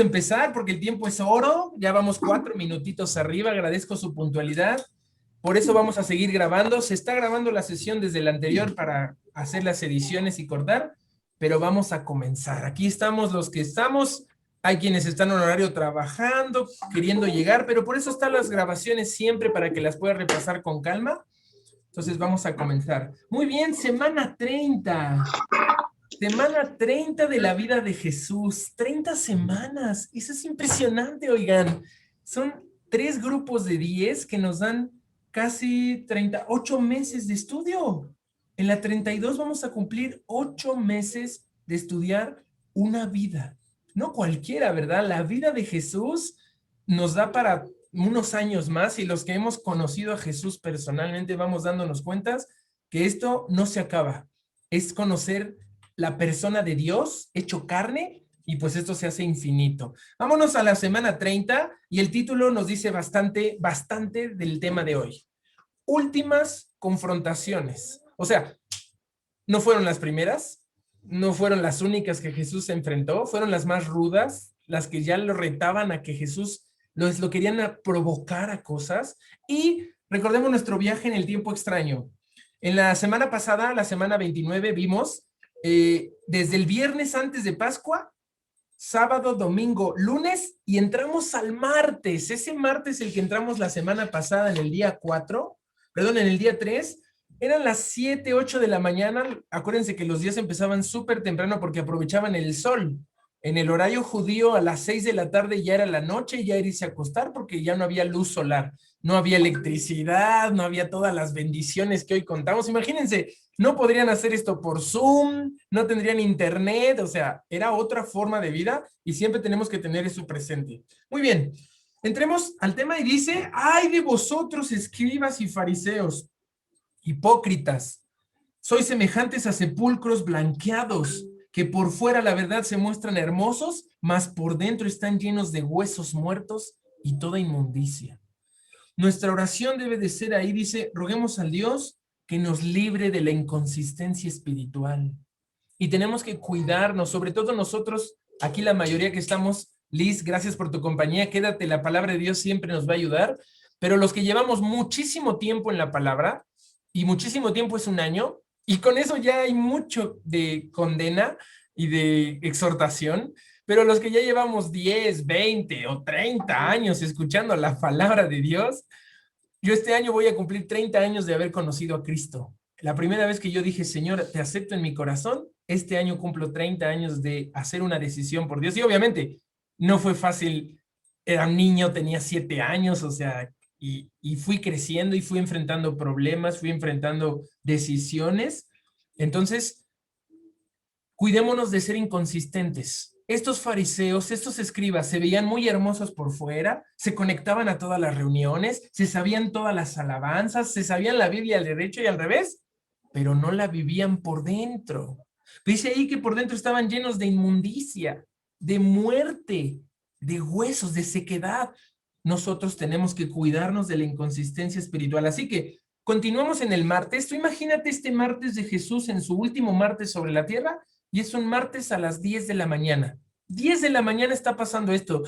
a empezar porque el tiempo es oro. Ya vamos 4 minutitos arriba. Agradezco su puntualidad. Por eso vamos a seguir grabando. Se está grabando la sesión desde la anterior para hacer las ediciones y cortar, pero vamos a comenzar. Aquí estamos los que estamos. Hay quienes están en horario trabajando, queriendo llegar, pero por eso están las grabaciones siempre para que las pueda repasar con calma. Entonces vamos a comenzar. Muy bien, semana 30. Semana 30 de la vida de Jesús. 30 semanas. Eso es impresionante, oigan. Son 3 grupos de 10 que nos dan casi 38 meses de estudio. En la 32 vamos a cumplir 8 meses de estudiar una vida. No cualquiera, ¿verdad? La vida de Jesús nos da para unos años más y los que hemos conocido a Jesús personalmente vamos dándonos cuentas que esto no se acaba. Es conocer la persona de Dios hecho carne y pues esto se hace infinito. Vámonos a la semana 30 y el título nos dice bastante del tema de hoy. Últimas confrontaciones. O sea, no fueron las primeras, no fueron las únicas que Jesús se enfrentó, fueron las más rudas, las que ya lo retaban a que Jesús lo querían provocar a cosas. Y recordemos nuestro viaje en el tiempo extraño. En la semana pasada, la semana 29, vimos desde el viernes antes de Pascua, sábado, domingo, lunes, y entramos al martes. Ese martes el que entramos la semana pasada en el día 4, perdón, en el día 3, eran las 7, 8 de la mañana. Acuérdense que los días empezaban súper temprano porque aprovechaban el sol. En el horario judío a las 6 de la tarde ya era la noche y ya irse a acostar porque ya no había luz solar, no había electricidad, no había todas las bendiciones que hoy contamos. Imagínense, no podrían hacer esto por Zoom, no tendrían internet, o sea, era otra forma de vida y siempre tenemos que tener eso presente. Muy bien, entremos al tema y dice, ¡ay de vosotros, escribas y fariseos, hipócritas! Sois semejantes a sepulcros blanqueados, que por fuera la verdad se muestran hermosos, mas por dentro están llenos de huesos muertos y toda inmundicia. Nuestra oración debe de ser ahí, dice, roguemos al Dios que nos libre de la inconsistencia espiritual. Y tenemos que cuidarnos, sobre todo nosotros, aquí la mayoría que estamos, Liz, gracias por tu compañía, quédate, la palabra de Dios siempre nos va a ayudar, pero los que llevamos muchísimo tiempo en la palabra, y muchísimo tiempo es un año, y con eso ya hay mucho de condena y de exhortación, pero los que ya llevamos 10, 20 o 30 años escuchando la palabra de Dios, yo este año voy a cumplir 30 años de haber conocido a Cristo. La primera vez que yo dije, Señor, te acepto en mi corazón, este año cumplo 30 años de hacer una decisión por Dios. Y obviamente no fue fácil, era un niño, tenía 7 años, o sea, y fui creciendo y fui enfrentando problemas, fui enfrentando decisiones. Entonces, cuidémonos de ser inconsistentes. Estos fariseos, estos escribas, se veían muy hermosos por fuera, se conectaban a todas las reuniones, se sabían todas las alabanzas, se sabían la Biblia al derecho y al revés, pero no la vivían por dentro. Dice ahí que por dentro estaban llenos de inmundicia, de muerte, de huesos, de sequedad. Nosotros tenemos que cuidarnos de la inconsistencia espiritual. Así que continuamos en el martes. Tú imagínate este martes de Jesús en su último martes sobre la tierra, y es un martes a las 10 de la mañana. 10 de la mañana está pasando esto.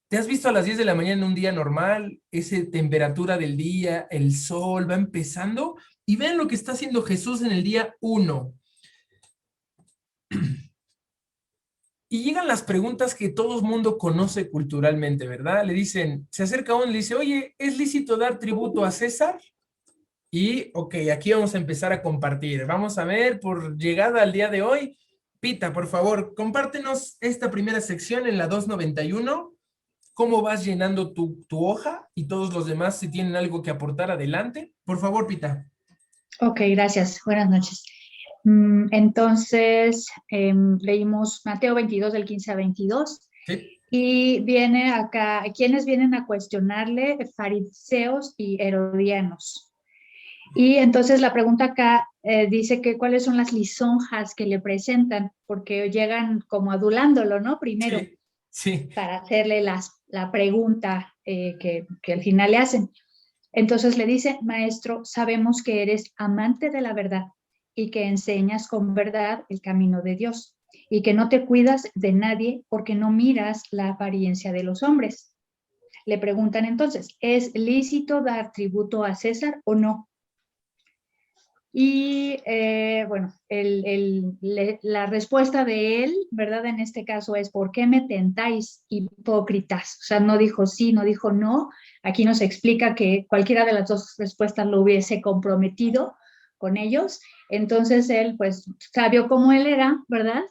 ¿Te has visto a las 10 de la mañana en un día normal? Esa temperatura del día, el sol va empezando. Y vean lo que está haciendo Jesús en el día 1. Y llegan las preguntas que todo el mundo conoce culturalmente, ¿verdad? Le dicen, se acerca uno y le dice, oye, ¿es lícito dar tributo a César? Y, ok, aquí vamos a empezar a compartir. Vamos a ver, por llegada al día de hoy, Pita, por favor, compártenos esta primera sección en la 291. ¿Cómo vas llenando tu hoja? Y todos los demás, si tienen algo que aportar, adelante. Por favor, Pita. Ok, gracias. Buenas noches. Entonces, leímos Mateo 22 del 15 a 22 Sí. y viene acá, ¿quiénes vienen a cuestionarle? Fariseos y herodianos. Y entonces la pregunta acá dice que cuáles son las lisonjas que le presentan, porque llegan como adulándolo, ¿no? Primero, Sí, sí. para hacerle la pregunta que al final le hacen. Entonces le dice, maestro, sabemos que eres amante de la verdad y que enseñas con verdad el camino de Dios y que no te cuidas de nadie porque no miras la apariencia de los hombres. Le preguntan entonces, ¿es lícito dar tributo a César o no? Y bueno, la respuesta de él, ¿verdad? En este caso es, ¿por qué me tentáis, hipócritas? O sea, no dijo sí, no dijo no. Aquí nos explica que cualquiera de las dos respuestas lo hubiese comprometido con ellos. Entonces él, pues, sabio como él era, ¿verdad?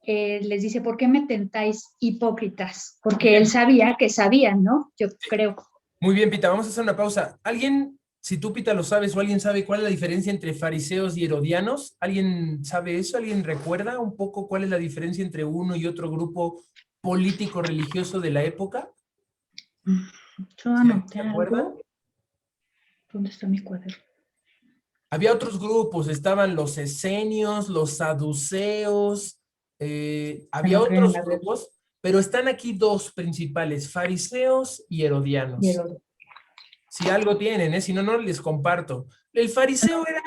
Les dice, ¿por qué me tentáis, hipócritas? Porque él sabía que sabían, ¿no? Yo creo. Muy bien, Pita, vamos a hacer una pausa. ¿Alguien, si tú, Pita, lo sabes o alguien sabe cuál es la diferencia entre fariseos y herodianos? ¿Alguien sabe eso? ¿Alguien recuerda un poco cuál es la diferencia entre uno y otro grupo político religioso de la época? Yo ¿Sí anoté se acuerdan? algo. ¿Dónde está mi cuaderno? Había otros grupos, estaban los esenios, los saduceos, había No creo en otros la verdad. grupos, pero están aquí dos principales, fariseos y herodianos. Si algo tienen, si no, no les comparto. El fariseo era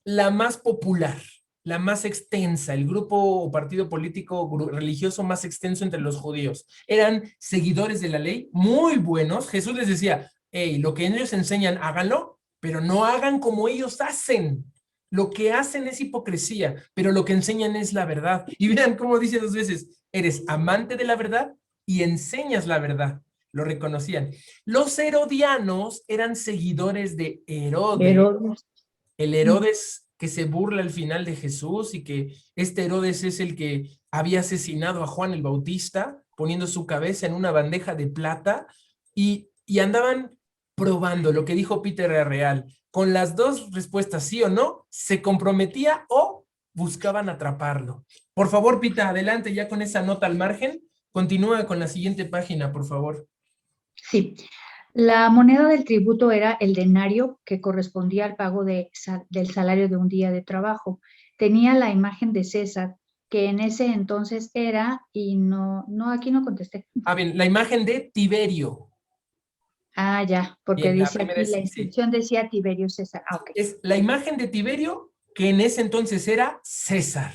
la más popular, la más extensa, el grupo o partido político religioso más extenso entre los judíos. Eran seguidores de la ley, muy buenos. Jesús les decía, hey, lo que ellos enseñan, háganlo, pero no hagan como ellos hacen. Lo que hacen es hipocresía, pero lo que enseñan es la verdad. Y vean cómo dice dos veces, eres amante de la verdad y enseñas la verdad. Lo reconocían. Los herodianos eran seguidores de Herodes, Herodes. el Herodes que se burla al final de Jesús y que este Herodes es el que había asesinado a Juan el Bautista, poniendo su cabeza en una bandeja de plata y andaban probando lo que dijo Peter era real. Con las dos respuestas, sí o no, se comprometía o buscaban atraparlo. Por favor, Pita, adelante ya con esa nota al margen. Continúa con la siguiente página, por favor. Sí, la moneda del tributo era el denario que correspondía al pago del salario de un día de trabajo. Tenía la imagen de César, que en ese entonces era, y aquí no contesté. Ah, bien, la imagen de Tiberio. Ah, ya, porque Bien, la dice primera aquí, la es, sí, inscripción decía Tiberio César. Ah, ok, es la imagen de Tiberio que en ese entonces era César.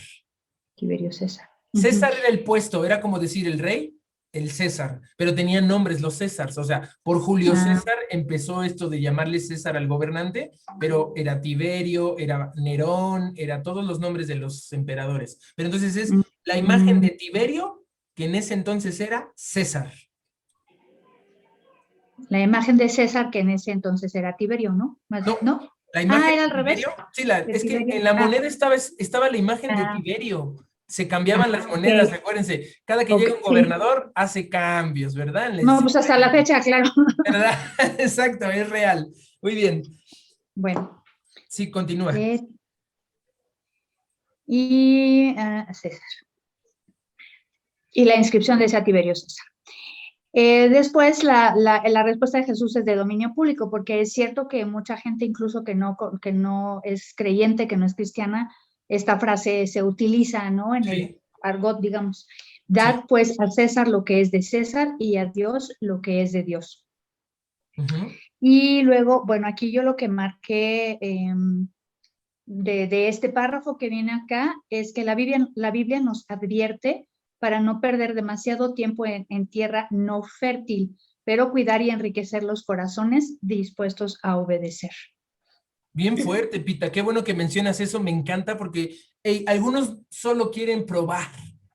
Tiberio César. Ujú. César era el puesto, era como decir el rey, el César, pero tenían nombres los Césars, o sea, por Julio Ah, César empezó esto de llamarle César al gobernante, pero era Tiberio, era Nerón, era todos los nombres de los emperadores. Pero entonces es la imagen mm, de Tiberio, que en ese entonces era César. la imagen de César, que en ese entonces era Tiberio, ¿no? No, ¿No? la Ah, imagen era al de revés, Tiberio, sí, de es que Tiberio. en la Ah, moneda estaba la imagen de ah, Tiberio. Se cambiaban las ok, monedas, acuérdense. Cada que ok, llega un sí. gobernador, hace cambios, ¿verdad? No, pues hasta la fecha, claro. ¿Verdad? Exacto, es real. Muy bien. Bueno, Sí, continúa. eh, César. Y la inscripción de ese Tiberio César. Después, la respuesta de Jesús es de dominio público, porque es cierto que mucha gente, incluso que no es creyente, que no es cristiana, esta frase se utiliza, ¿no? En el Sí, argot, digamos. sí. Dad pues a César lo que es de César y a Dios lo que es de Dios. Ujú. Y luego, bueno, aquí yo lo que marqué de este párrafo que viene acá es que la Biblia nos advierte para no perder demasiado tiempo en tierra no fértil, pero cuidar y enriquecer los corazones dispuestos a obedecer. Bien fuerte, Pita. Qué bueno que mencionas eso. Me encanta porque hey, algunos solo quieren probar.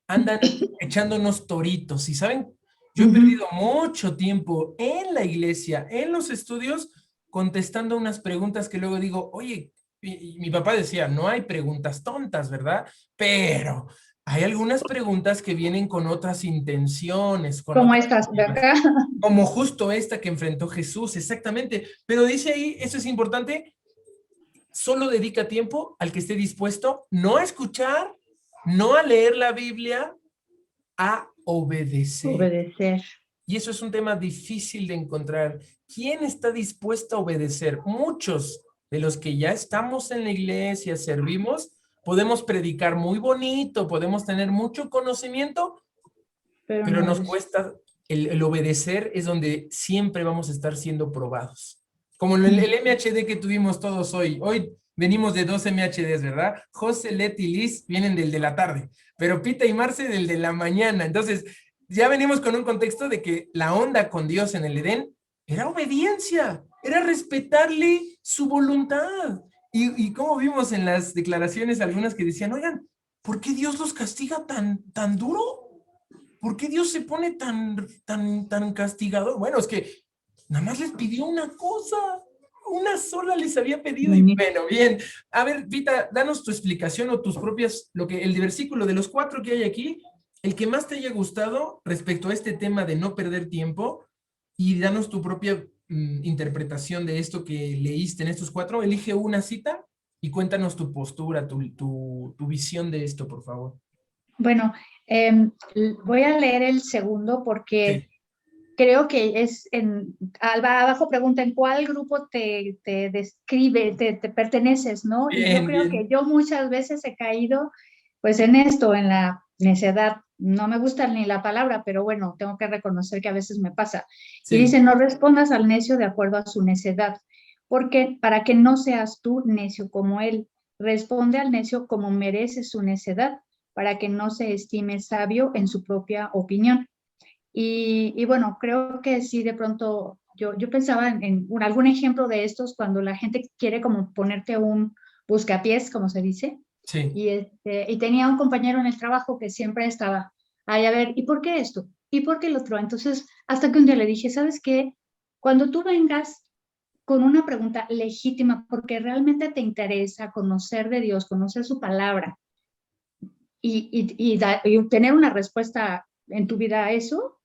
Andan echándonos toritos. Y saben, yo he Ujú. perdido mucho tiempo en la iglesia, en los estudios, contestando unas preguntas que luego digo, oye, y mi papá decía, no hay preguntas tontas, ¿verdad? Pero hay algunas preguntas que vienen con otras intenciones, con Como otras estas de motivaciones. acá. Como justo esta que enfrentó Jesús, exactamente. Pero dice ahí, eso es importante, solo dedica tiempo al que esté dispuesto no a escuchar, no a leer la Biblia, a obedecer. Obedecer. Y eso es un tema difícil de encontrar. ¿Quién está dispuesto a obedecer? Muchos de los que ya estamos en la iglesia, servimos, podemos predicar muy bonito, podemos tener mucho conocimiento, Pero pero no nos obedecer. cuesta, el obedecer es donde siempre vamos a estar siendo probados. Como en el MHD que tuvimos todos hoy. Hoy venimos de dos MHDs, ¿verdad? José, Leti y Liz vienen del de la tarde, pero Pita y Marce del de la mañana. Entonces, ya venimos con un contexto de que la onda con Dios en el Edén era obediencia, era respetarle su voluntad. Y como vimos en las declaraciones algunas que decían, oigan, ¿por qué Dios los castiga tan duro? ¿Por qué Dios se pone tan castigador? Bueno, es que nada más les pidió una cosa, una sola les había pedido y bueno, bien. A ver, Vita, danos tu explicación o tus propias, el versículo de los 4 que hay aquí, el que más te haya gustado respecto a este tema de no perder tiempo y danos tu propia interpretación de esto que leíste en estos 4. Elige una cita y cuéntanos tu postura, tu visión de esto, por favor. Bueno, voy a leer el segundo porque Sí. creo que abajo pregunta en cuál grupo te describe, te perteneces, ¿no? Y yo Bien, creo que bien. yo muchas veces he caído pues en esto, en la necedad. No me gusta ni la palabra, pero bueno, tengo que reconocer que a veces me pasa. Y Sí. dice, no respondas al necio de acuerdo a su necedad, porque para que no seas tú necio como él, responde al necio como merece su necedad, para que no se estime sabio en su propia opinión. Y bueno, creo que sí, de pronto yo pensaba en algún ejemplo de estos cuando la gente quiere como ponerte un buscapiés, como se dice, Sí. y tenía un compañero en el trabajo que siempre estaba, ay, a ver, ¿y por qué esto? ¿Y por qué el otro? Entonces, hasta que un día le dije, ¿sabes qué? Cuando tú vengas con una pregunta legítima, porque realmente te interesa conocer de Dios, conocer su palabra y obtener una respuesta en tu vida a eso,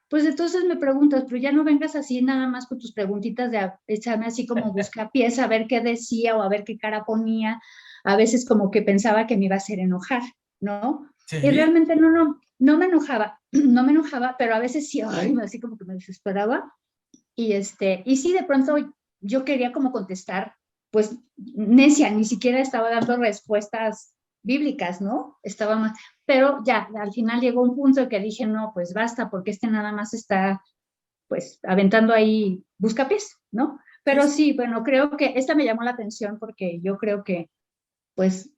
pues entonces me preguntas, pero ya no vengas así nada más con tus preguntitas de echarme así como buscapiés, a ver qué decía o a ver qué cara ponía. A veces como que pensaba que me iba a hacer enojar, ¿no? Y Sí. realmente no me enojaba, no me enojaba, pero a veces sí, ay, así como que me desesperaba. Y sí, de pronto yo quería como contestar, pues necia, ni siquiera estaba dando respuestas bíblicas, ¿no? Estaba más, pero ya, al final llegó un punto que dije, no, pues basta, porque nada más está, pues, aventando ahí buscapiés, ¿no? Sí, Pero sí. sí, bueno, creo que esta me llamó la atención porque yo creo que, pues,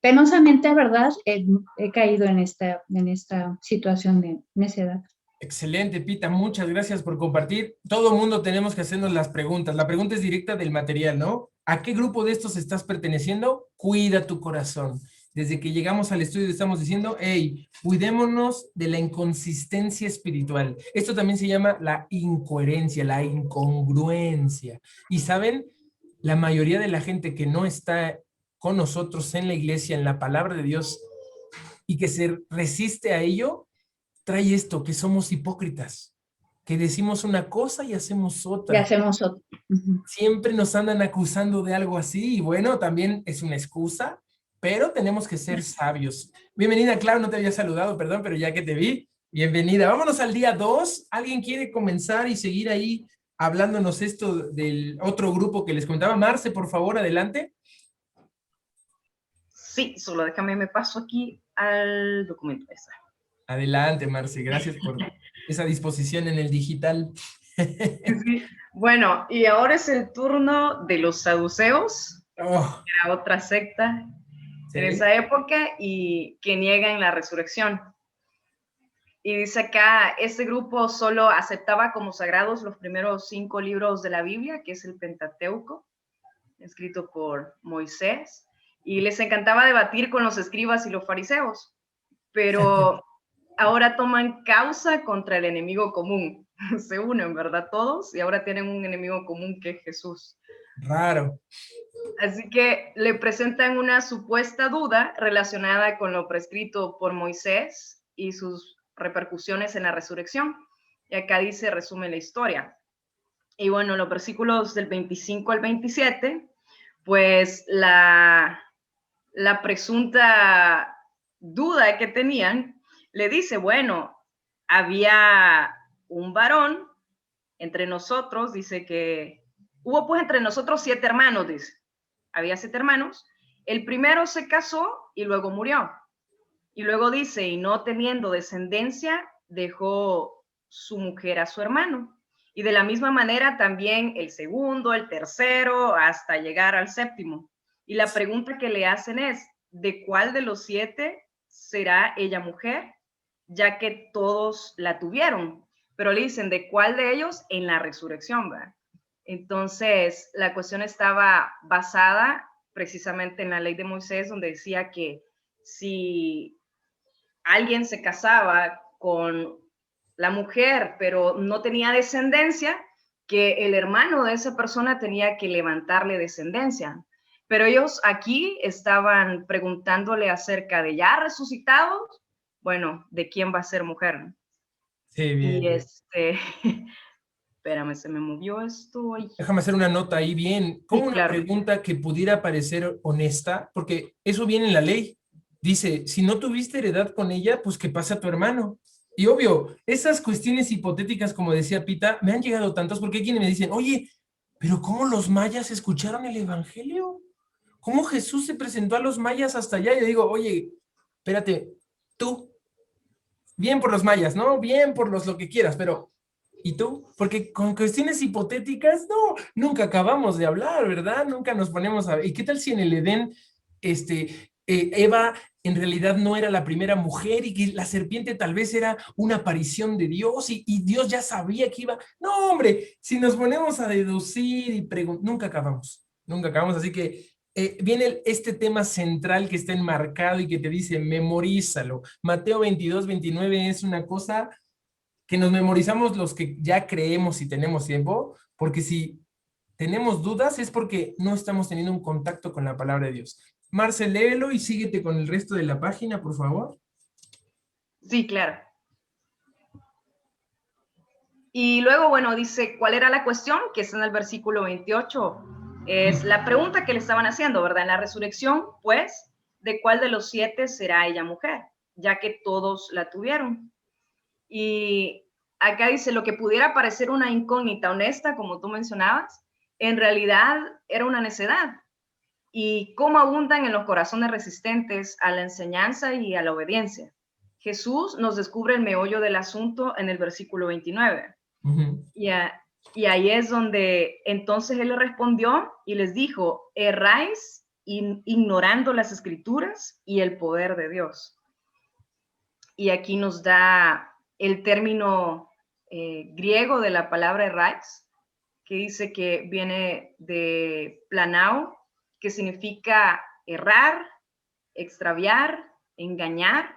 penosamente, ¿verdad? He caído en esta situación de necedad. Excelente, Pita, muchas gracias por compartir. Todo mundo tenemos que hacernos las preguntas. La pregunta es directa del material, ¿no? ¿A qué grupo de estos estás perteneciendo? Cuida tu corazón. Desde que llegamos al estudio estamos diciendo, hey, cuidémonos de la inconsistencia espiritual. Esto también se llama la incoherencia, la incongruencia. Y saben, la mayoría de la gente que no está con nosotros en la iglesia, en la palabra de Dios, y que se resiste a ello, trae esto, que somos hipócritas, que decimos una cosa y hacemos Ya otra. hacemos otro. Ujú. Siempre nos andan acusando de algo así y bueno, también es una excusa, pero tenemos que ser sabios. Bienvenida, Clau, no te había saludado, perdón, pero ya que te vi, bienvenida. Vámonos al día 2. ¿Alguien quiere comenzar y seguir ahí hablándonos esto del otro grupo que les comentaba? Marce, por favor, adelante. Sí, solo déjame, me paso aquí al documento. Esa. Adelante, Marce, gracias por esa disposición en el digital. Sí. Bueno, y ahora es el turno de los saduceos, Oh, era otra secta en sí, esa época y que niegan la resurrección. Y dice acá, este grupo solo aceptaba como sagrados los primeros 5 libros de la Biblia, que es el Pentateuco, escrito por Moisés, y les encantaba debatir con los escribas y los fariseos, pero ahora toman causa contra el enemigo común. Se unen, ¿verdad? Todos, y ahora tienen un enemigo común que es Jesús. raro. Así que le presentan una supuesta duda relacionada con lo prescrito por Moisés y sus repercusiones en la resurrección. Y acá dice, resume la historia. Y bueno, los versículos del 25 al 27, pues la presunta duda que tenían, le dice, bueno, había un varón entre nosotros, dice que hubo pues entre nosotros 7 hermanos, dice, había 7 hermanos, el primero se casó y luego murió, y luego dice, y no teniendo descendencia, dejó su mujer a su hermano, y de la misma manera también el segundo, el tercero, hasta llegar al séptimo. Y la pregunta que le hacen es, ¿de cuál de los 7 será ella mujer? Ya que todos la tuvieron. Pero le dicen, ¿de cuál de ellos? En la resurrección, ¿verdad? Entonces, la cuestión estaba basada precisamente en la ley de Moisés, donde decía que si alguien se casaba con la mujer, pero no tenía descendencia, que el hermano de esa persona tenía que levantarle descendencia. Pero ellos aquí estaban preguntándole acerca de ya resucitados, bueno, ¿de quién va a ser mujer? Sí, bien. Y espérame, se me movió esto. Ay. Déjame hacer una nota ahí bien. Como Sí, una claro. pregunta que pudiera parecer honesta, porque eso viene en la ley. Dice, si no tuviste heredad con ella, pues que pase a tu hermano. Y obvio, esas cuestiones hipotéticas, como decía Pita, me han llegado tantas porque hay quienes me dicen, oye, pero ¿cómo los mayas escucharon el evangelio? ¿Cómo Jesús se presentó a los mayas hasta allá? Y yo digo, oye, espérate, tú, bien por los mayas, ¿no? Bien por los lo que quieras, pero ¿y tú? Porque con cuestiones hipotéticas, no, nunca acabamos de hablar, ¿verdad? Nunca nos ponemos a... ¿Y qué tal si en el Edén, Eva en realidad no era la primera mujer y que la serpiente tal vez era una aparición de Dios y Dios ya sabía que iba... No, hombre, si nos ponemos a deducir y preguntar, nunca acabamos, así que viene este tema central que está enmarcado y que te dice, memorízalo. Mateo 22-29 es una cosa que nos memorizamos los que ya creemos y tenemos tiempo, porque si tenemos dudas es porque no estamos teniendo un contacto con la palabra de Dios. Marce, léelo y síguete con el resto de la página, por favor. Sí, claro. Y luego, bueno, dice, ¿cuál era la cuestión? Que está en el versículo 28. Es la pregunta que le estaban haciendo, ¿verdad? En la resurrección, pues, ¿de cuál de los 7 será ella mujer? Ya que todos la tuvieron. Y acá dice, lo que pudiera parecer una incógnita honesta, como tú mencionabas, en realidad era una necedad. Y cómo abundan en los corazones resistentes a la enseñanza y a la obediencia. Jesús nos descubre el meollo del asunto en el versículo 29. Y ahí es donde entonces él le respondió y les dijo, erráis ignorando las escrituras y el poder de Dios. Y aquí nos da el término griego de la palabra erráis, que dice que viene de planao, que significa errar, extraviar, engañar,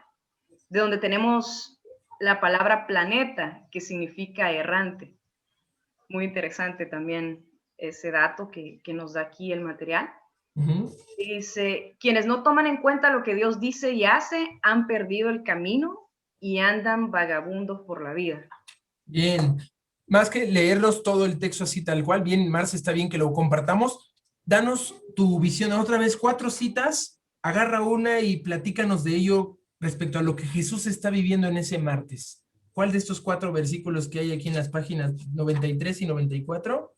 de donde tenemos la palabra planeta, que significa errante. Muy interesante también ese dato que nos da aquí el material. Dice, quienes no toman en cuenta lo que Dios dice y hace, han perdido el camino y andan vagabundos por la vida. Bien, más que leerlos todo el texto así tal cual, bien, Marce, está bien que lo compartamos. Danos tu visión, otra vez 4 citas, agarra una y platícanos de ello respecto a lo que Jesús está viviendo en ese martes. ¿Cuál de estos 4 versículos que hay aquí en las páginas 93 y 94?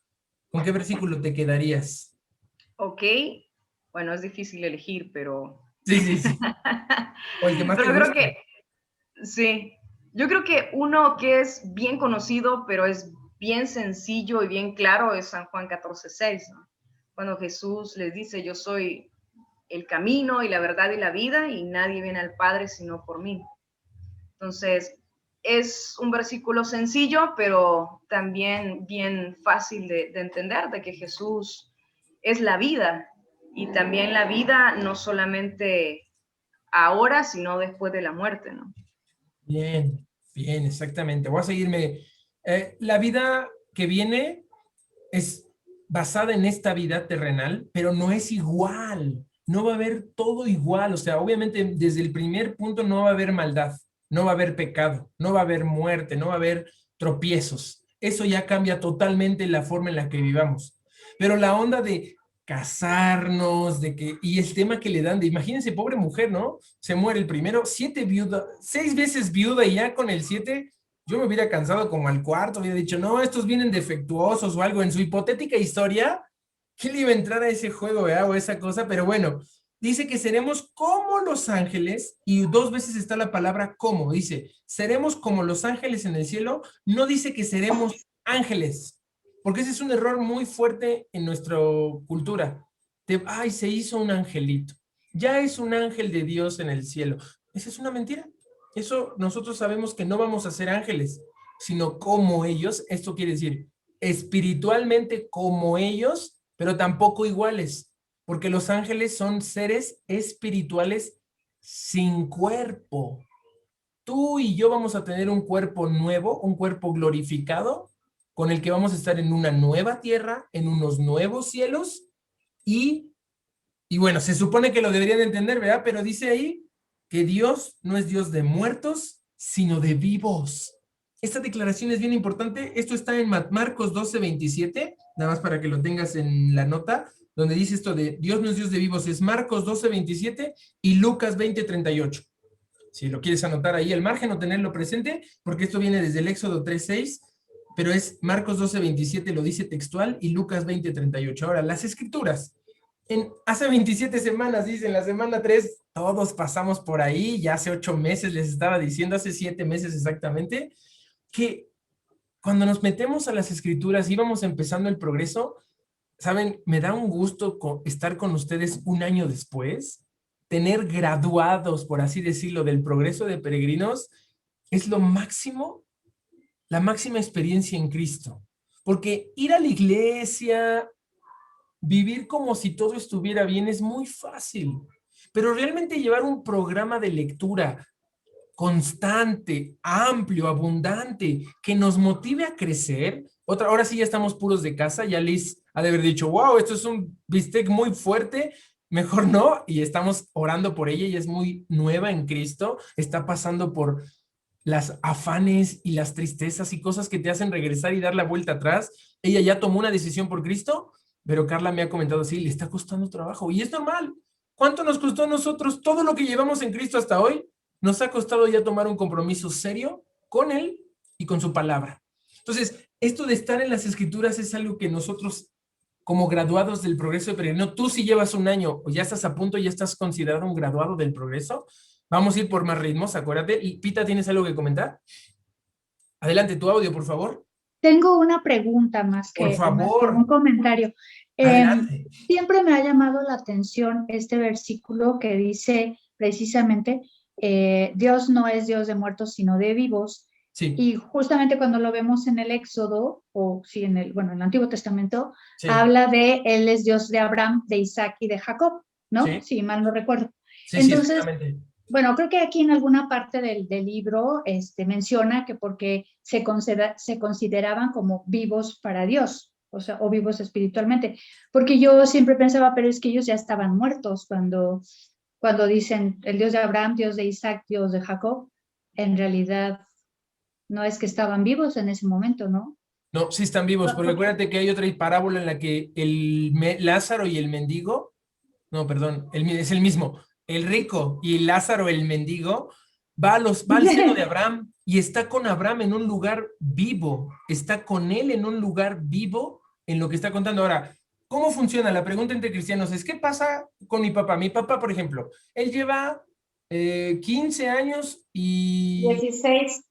¿Con qué versículo te quedarías? Ok, bueno, es difícil elegir, pero... Sí. O el que más pero te creo guste. que, sí, yo creo que uno que es bien conocido, pero es bien sencillo y bien claro, es San Juan 14:6, ¿no? Cuando Jesús les dice, yo soy el camino y la verdad y la vida, y nadie viene al Padre sino por mí. Entonces, es un versículo sencillo, pero también bien fácil de entender, de que Jesús es la vida, y también la vida no solamente ahora, sino después de la muerte, ¿no? Bien, exactamente. Voy a seguirme. La vida que viene es basada en esta vida terrenal, pero no es igual. No va a haber todo igual. O sea, obviamente desde el primer punto no va a haber maldad, no va a haber pecado, no va a haber muerte, no va a haber tropiezos. Eso ya cambia totalmente la forma en la que vivamos. Pero la onda de casarnos, de que, y el tema que le dan de, imagínense, pobre mujer, ¿no? Se muere el primero, 6 veces viuda y ya con el 7 yo me hubiera cansado como al cuarto, hubiera dicho, no, estos vienen defectuosos o algo. En su hipotética historia, ¿quién le iba a entrar a ese juego, o a esa cosa? Pero bueno, dice que seremos como los ángeles, y 2 veces está la palabra como, dice, seremos como los ángeles en el cielo, no dice que seremos ángeles, porque ese es un error muy fuerte en nuestra cultura. Ay, se hizo un angelito. Ya es un ángel de Dios en el cielo. Esa es una mentira. Eso nosotros sabemos que no vamos a ser ángeles, sino como ellos. Esto quiere decir espiritualmente como ellos, pero tampoco iguales, porque los ángeles son seres espirituales sin cuerpo. Tú y yo vamos a tener un cuerpo nuevo, un cuerpo glorificado, con el que vamos a estar en una nueva tierra, en unos nuevos cielos, y bueno, se supone que lo deberían de entender, ¿verdad? Pero dice ahí que Dios no es Dios de muertos, sino de vivos. Esta declaración es bien importante. Esto está en Marcos 12:27, nada más para que lo tengas en la nota, donde dice esto de Dios no es Dios de vivos. Es Marcos 12:27 y Lucas 20:38. Si lo quieres anotar ahí al margen o tenerlo presente, porque esto viene desde el Éxodo 3:6, pero es Marcos 12:27, lo dice textual, y Lucas 20:38. Ahora, las escrituras. Hace 27 semanas, dice, en la semana 3, todos pasamos por ahí, ya hace 8 meses les estaba diciendo, hace 7 meses exactamente, que cuando nos metemos a las escrituras, íbamos empezando el progreso. ¿Saben? Me da un gusto estar con ustedes un año después, tener graduados, por así decirlo, del progreso de peregrinos, es lo máximo, la máxima experiencia en Cristo. Porque ir a la iglesia, vivir como si todo estuviera bien es muy fácil, pero realmente llevar un programa de lectura constante, amplio, abundante, que nos motive a crecer. Ahora sí ya estamos puros de casa, ya Liz ha de haber dicho, wow, esto es un bistec muy fuerte, mejor no, y estamos orando por ella, ella es muy nueva en Cristo, está pasando por las afanes y las tristezas y cosas que te hacen regresar y dar la vuelta atrás. Ella ya tomó una decisión por Cristo, pero Carla me ha comentado, sí, le está costando trabajo, y es normal. ¿Cuánto nos costó a nosotros todo lo que llevamos en Cristo hasta hoy? Nos ha costado ya tomar un compromiso serio con Él y con su palabra. Entonces, esto de estar en las escrituras es algo que nosotros, como graduados del progreso de peregrino, tú si llevas un año o ya estás a punto, ya estás considerado un graduado del progreso, vamos a ir por más ritmos, acuérdate. Y Pita, ¿tienes algo que comentar? Adelante, tu audio, por favor. Tengo una pregunta más Por que favor. un comentario. Adelante. Siempre me ha llamado la atención este versículo que dice precisamente, Dios no es Dios de muertos, sino de vivos. Sí, Y justamente cuando lo vemos en el Éxodo, o sí, en el Antiguo Testamento, sí, habla de Él es Dios de Abraham, de Isaac y de Jacob, ¿no? sí, Si mal no recuerdo. sí, sí, Entonces, exactamente. bueno, creo que aquí en alguna parte del libro menciona que porque se consideraban como vivos para Dios, o sea, o vivos espiritualmente, porque yo siempre pensaba, pero es que ellos ya estaban muertos cuando dicen el Dios de Abraham, Dios de Isaac, Dios de Jacob, en realidad no es que estaban vivos en ese momento, ¿no? No, sí están vivos, pero acuérdate que hay otra parábola en la que Lázaro y el mendigo, no, perdón, es el mismo, el rico y Lázaro el mendigo, va al seno de Abraham y está con Abraham en un lugar vivo, está con él en un lugar vivo en lo que está contando. Ahora, ¿cómo funciona? La pregunta entre cristianos es, ¿qué pasa con mi papá? Mi papá, por ejemplo, él lleva 15 años y 16.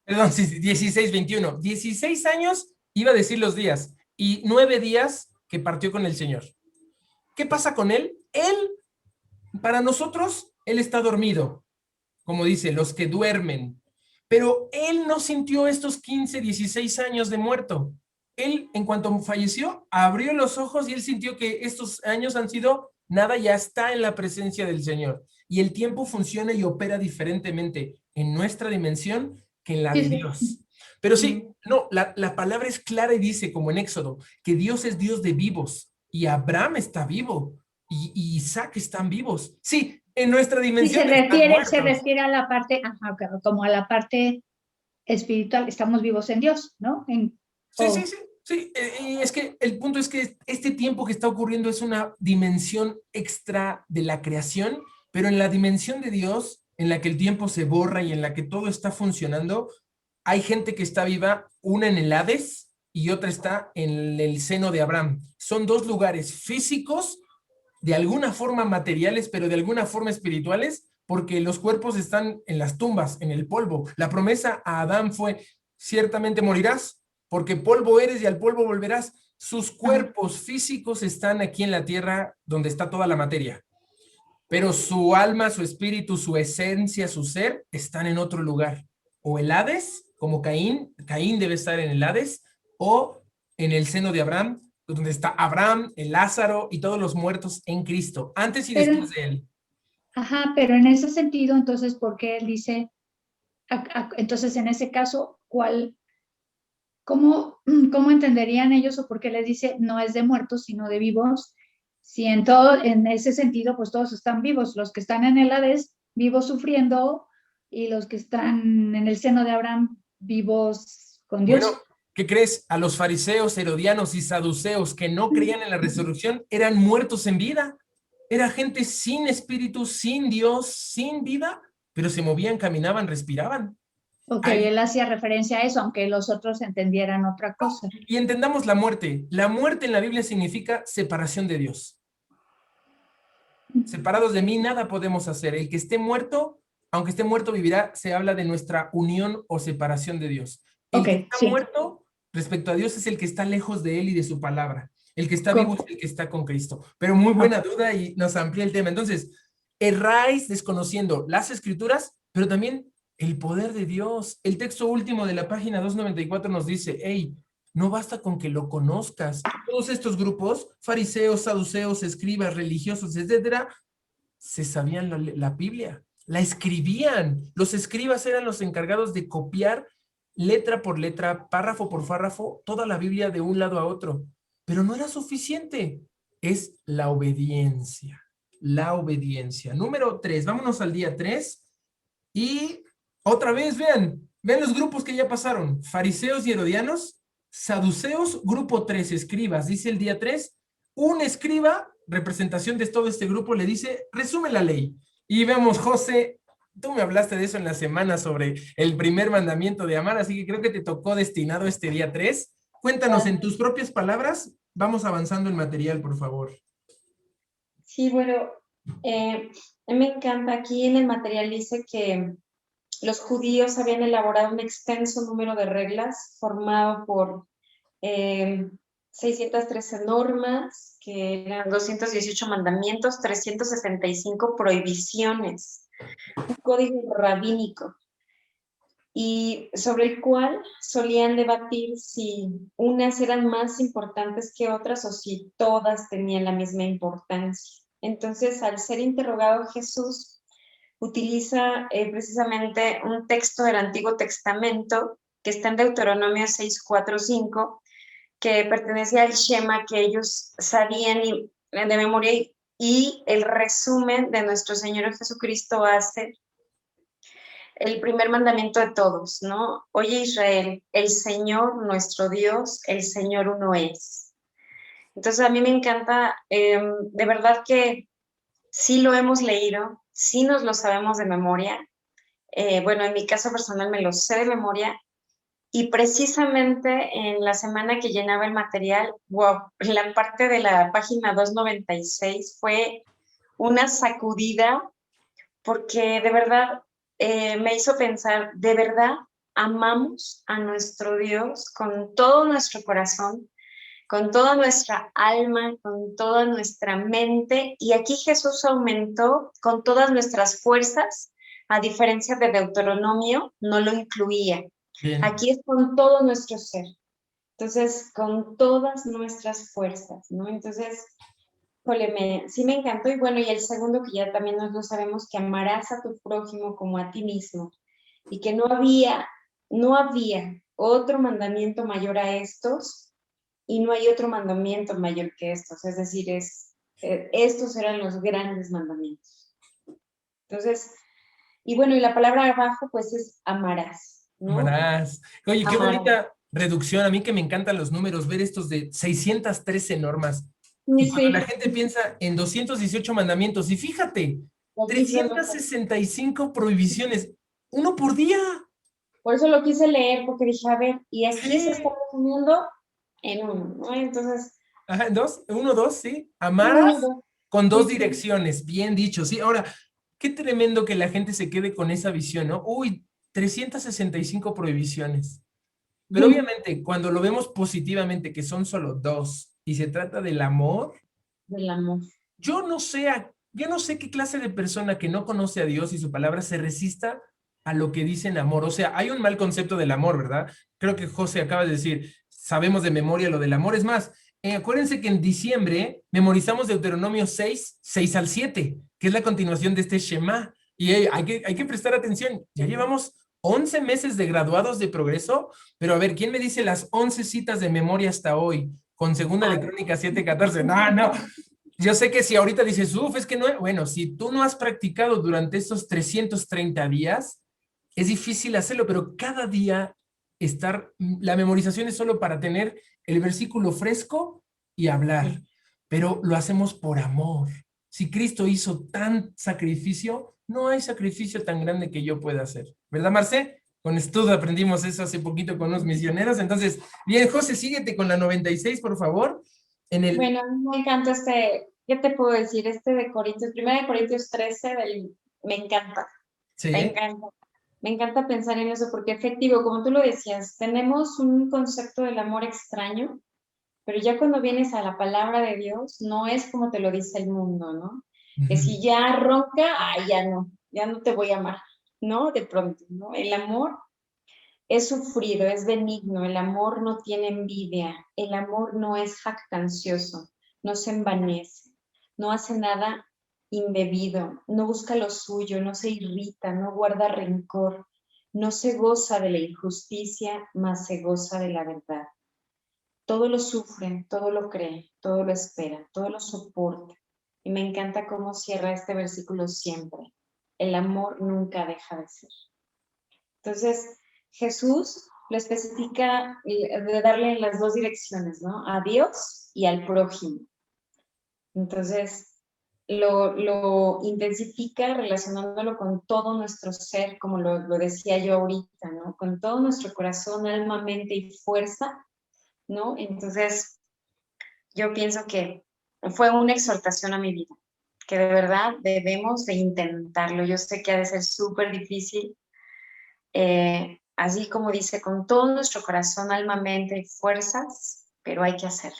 perdón, sí, 16, 21. 16 años, iba a decir los días, y 9 días que partió con el Señor. ¿Qué pasa con él? Él, para nosotros, él está dormido, como dice, los que duermen. Pero él no sintió estos 15, 16 años de muerto. Él, en cuanto falleció, abrió los ojos y él sintió que estos años han sido nada, ya está en la presencia del Señor. Y el tiempo funciona y opera diferentemente en nuestra dimensión que en la Sí, de sí. Dios. Pero sí, no, la palabra es clara y dice, como en Éxodo, que Dios es Dios de vivos y Abraham está vivo y Isaac están vivos. Sí, en nuestra Sí, dimensión están se muertos. refiere a la parte, ajá, como a la parte espiritual, estamos vivos en Dios, ¿no? Sí, sí, sí, sí. Y es que el punto es que este tiempo que está ocurriendo es una dimensión extra de la creación, pero en la dimensión de Dios, en la que el tiempo se borra y en la que todo está funcionando, hay gente que está viva, una en el Hades y otra está en el seno de Abraham. Son dos lugares físicos, de alguna forma materiales, pero de alguna forma espirituales, porque los cuerpos están en las tumbas, en el polvo. La promesa a Adán fue, ciertamente morirás, porque polvo eres y al polvo volverás. Sus cuerpos físicos están aquí en la tierra donde está toda la materia, pero su alma, su espíritu, su esencia, su ser están en otro lugar. O el Hades, como Caín debe estar en el Hades, o en el seno de Abraham, donde está Abraham, el Lázaro y todos los muertos en Cristo, antes y Pero, después de él. ajá, pero en ese sentido, entonces, ¿por qué él dice, entonces en ese caso, cómo entenderían ellos o por qué les dice no es de muertos, sino de vivos? Si en ese sentido, pues todos están vivos, los que están en el Hades, vivos sufriendo, y los que están en el seno de Abraham, vivos con Bueno, Dios. ¿qué crees? A los fariseos, herodianos y saduceos que no creían en la resurrección eran muertos en vida. Era gente sin espíritu, sin Dios, sin vida, pero se movían, caminaban, respiraban. Ok, Ahí- él hacía referencia a eso, aunque los otros entendieran otra cosa. Y entendamos la muerte. La muerte en la Biblia significa separación de Dios. Separados de mí nada podemos hacer. El que esté muerto, aunque esté muerto, vivirá. Se habla de nuestra unión o separación de Dios. El Ok, que está sí, muerto respecto a Dios es el que está lejos de él y de su palabra. El que está vivo es el que está con Cristo. Pero muy buena duda y nos amplía el tema. Entonces, erráis desconociendo las escrituras, pero también el poder de Dios. El texto último de la página 294 nos dice, hey, no basta con que lo conozcas. Todos estos grupos, fariseos, saduceos, escribas, religiosos, etcétera, se sabían la Biblia, la escribían. Los escribas eran los encargados de copiar letra por letra, párrafo por párrafo, toda la Biblia de un lado a otro. Pero no era suficiente. Es la obediencia. La obediencia. Número 3. Vámonos al día 3. Y otra vez, vean los grupos que ya pasaron. Fariseos y herodianos, saduceos, grupo 3, escribas. Dice el día 3, un escriba, representación de todo este grupo, le dice, resume la ley. Y vemos, José, tú me hablaste de eso en la semana sobre el primer mandamiento de amar, así que creo que te tocó destinado este día 3. Cuéntanos en tus propias palabras, vamos avanzando en material, por favor. Sí, bueno, a mí me encanta, aquí en el material dice que los judíos habían elaborado un extenso número de reglas formado por 613 normas, que eran 218 mandamientos, 365 prohibiciones, un código rabínico, y sobre el cual solían debatir si unas eran más importantes que otras o si todas tenían la misma importancia. Entonces, al ser interrogado Jesús, utiliza precisamente un texto del Antiguo Testamento que está en Deuteronomio 6, 4, 5, que pertenece al Shema que ellos sabían de memoria, y el resumen de nuestro Señor Jesucristo hace el primer mandamiento de todos, ¿no? Oye Israel, el Señor nuestro Dios, el Señor uno es. Entonces a mí me encanta, de verdad que sí lo hemos leído, sí nos lo sabemos de memoria. Bueno, en mi caso personal me lo sé de memoria, y precisamente en la semana que llenaba el material, wow, la parte de la página 296 fue una sacudida, porque de verdad me hizo pensar, ¿de verdad amamos a nuestro Dios con todo nuestro corazón, con toda nuestra alma, con toda nuestra mente? Y aquí Jesús aumentó con todas nuestras fuerzas, a diferencia de Deuteronomio, no lo incluía. Bien. Aquí es con todo nuestro ser. Entonces, con todas nuestras fuerzas, ¿no? Entonces, sí me encantó. Y bueno, y el segundo, que ya también nos lo sabemos, que amarás a tu prójimo como a ti mismo, y que no había otro mandamiento mayor a estos, y no hay otro mandamiento mayor que estos. Es decir, estos eran los grandes mandamientos. Entonces, y bueno, y la palabra abajo pues es amarás, ¿no? Amarás. Oye, qué Amarás. bonita reducción. A mí que me encantan los números, ver estos de 613 normas. Sí, Y cuando la sí. gente piensa en 218 mandamientos, y fíjate, 365 prohibiciones, uno por día. Por eso lo quise leer, porque dije, a ver, y aquí se Sí. está resumiendo en uno, ¿no? Entonces, Ajá, dos, sí. Amarás uno, con dos sí, sí. direcciones, bien dicho, sí. Ahora, qué tremendo que la gente se quede con esa visión, ¿no? Uy, 365 prohibiciones. Pero obviamente, cuando lo vemos positivamente, que son solo dos, y se trata del amor, Del amor. yo no sé qué clase de persona que no conoce a Dios y su palabra se resista a lo que dicen amor. O sea, hay un mal concepto del amor, ¿verdad? Creo que José acaba de decir, sabemos de memoria lo del amor. Es más, acuérdense que en diciembre memorizamos Deuteronomio 6 al 7, que es la continuación de este Shema. Y hay que prestar atención. Ya llevamos 11 meses de graduados de progreso, pero a ver, ¿quién me dice las 11 citas de memoria hasta hoy? Con segunda de Crónicas 7:14. No, no. Yo sé que si ahorita dices, es que no, bueno, si tú no has practicado durante estos 330 días, es difícil hacerlo, pero cada día la memorización es solo para tener el versículo fresco y hablar, pero lo hacemos por amor. Si Cristo hizo tan sacrificio, no hay sacrificio tan grande que yo pueda hacer. ¿Verdad, Marce? Con estudio aprendimos eso hace poquito con unos misioneros. Entonces, bien, José, síguete con la 96, por favor. Bueno, a mí me encanta ¿qué te puedo decir? De Corintios, 1 Corintios 13, me encanta, Sí. me encanta. Me encanta pensar en eso porque efectivo, como tú lo decías, tenemos un concepto del amor extraño, pero ya cuando vienes a la palabra de Dios, no es como te lo dice el mundo, ¿no? Que si ya ronca, ya no te voy a amar, ¿no? De pronto, ¿no? El amor es sufrido, es benigno, el amor no tiene envidia, el amor no es jactancioso, no se envanece, no hace nada indebido, no busca lo suyo, no se irrita, no guarda rencor, no se goza de la injusticia, mas se goza de la verdad. Todo lo sufre, todo lo cree, todo lo espera, todo lo soporta. Y me encanta cómo cierra este versículo siempre. El amor nunca deja de ser. Entonces, Jesús lo especifica de darle en las dos direcciones, ¿no? A Dios y al prójimo. Entonces, lo intensifica relacionándolo con todo nuestro ser, como lo decía yo ahorita, ¿no? Con todo nuestro corazón, alma, mente y fuerza, ¿no? Entonces, yo pienso que fue una exhortación a mi vida, que de verdad debemos de intentarlo. Yo sé que ha de ser súper difícil, así como dice, con todo nuestro corazón, alma, mente y fuerzas, pero hay que hacerlo.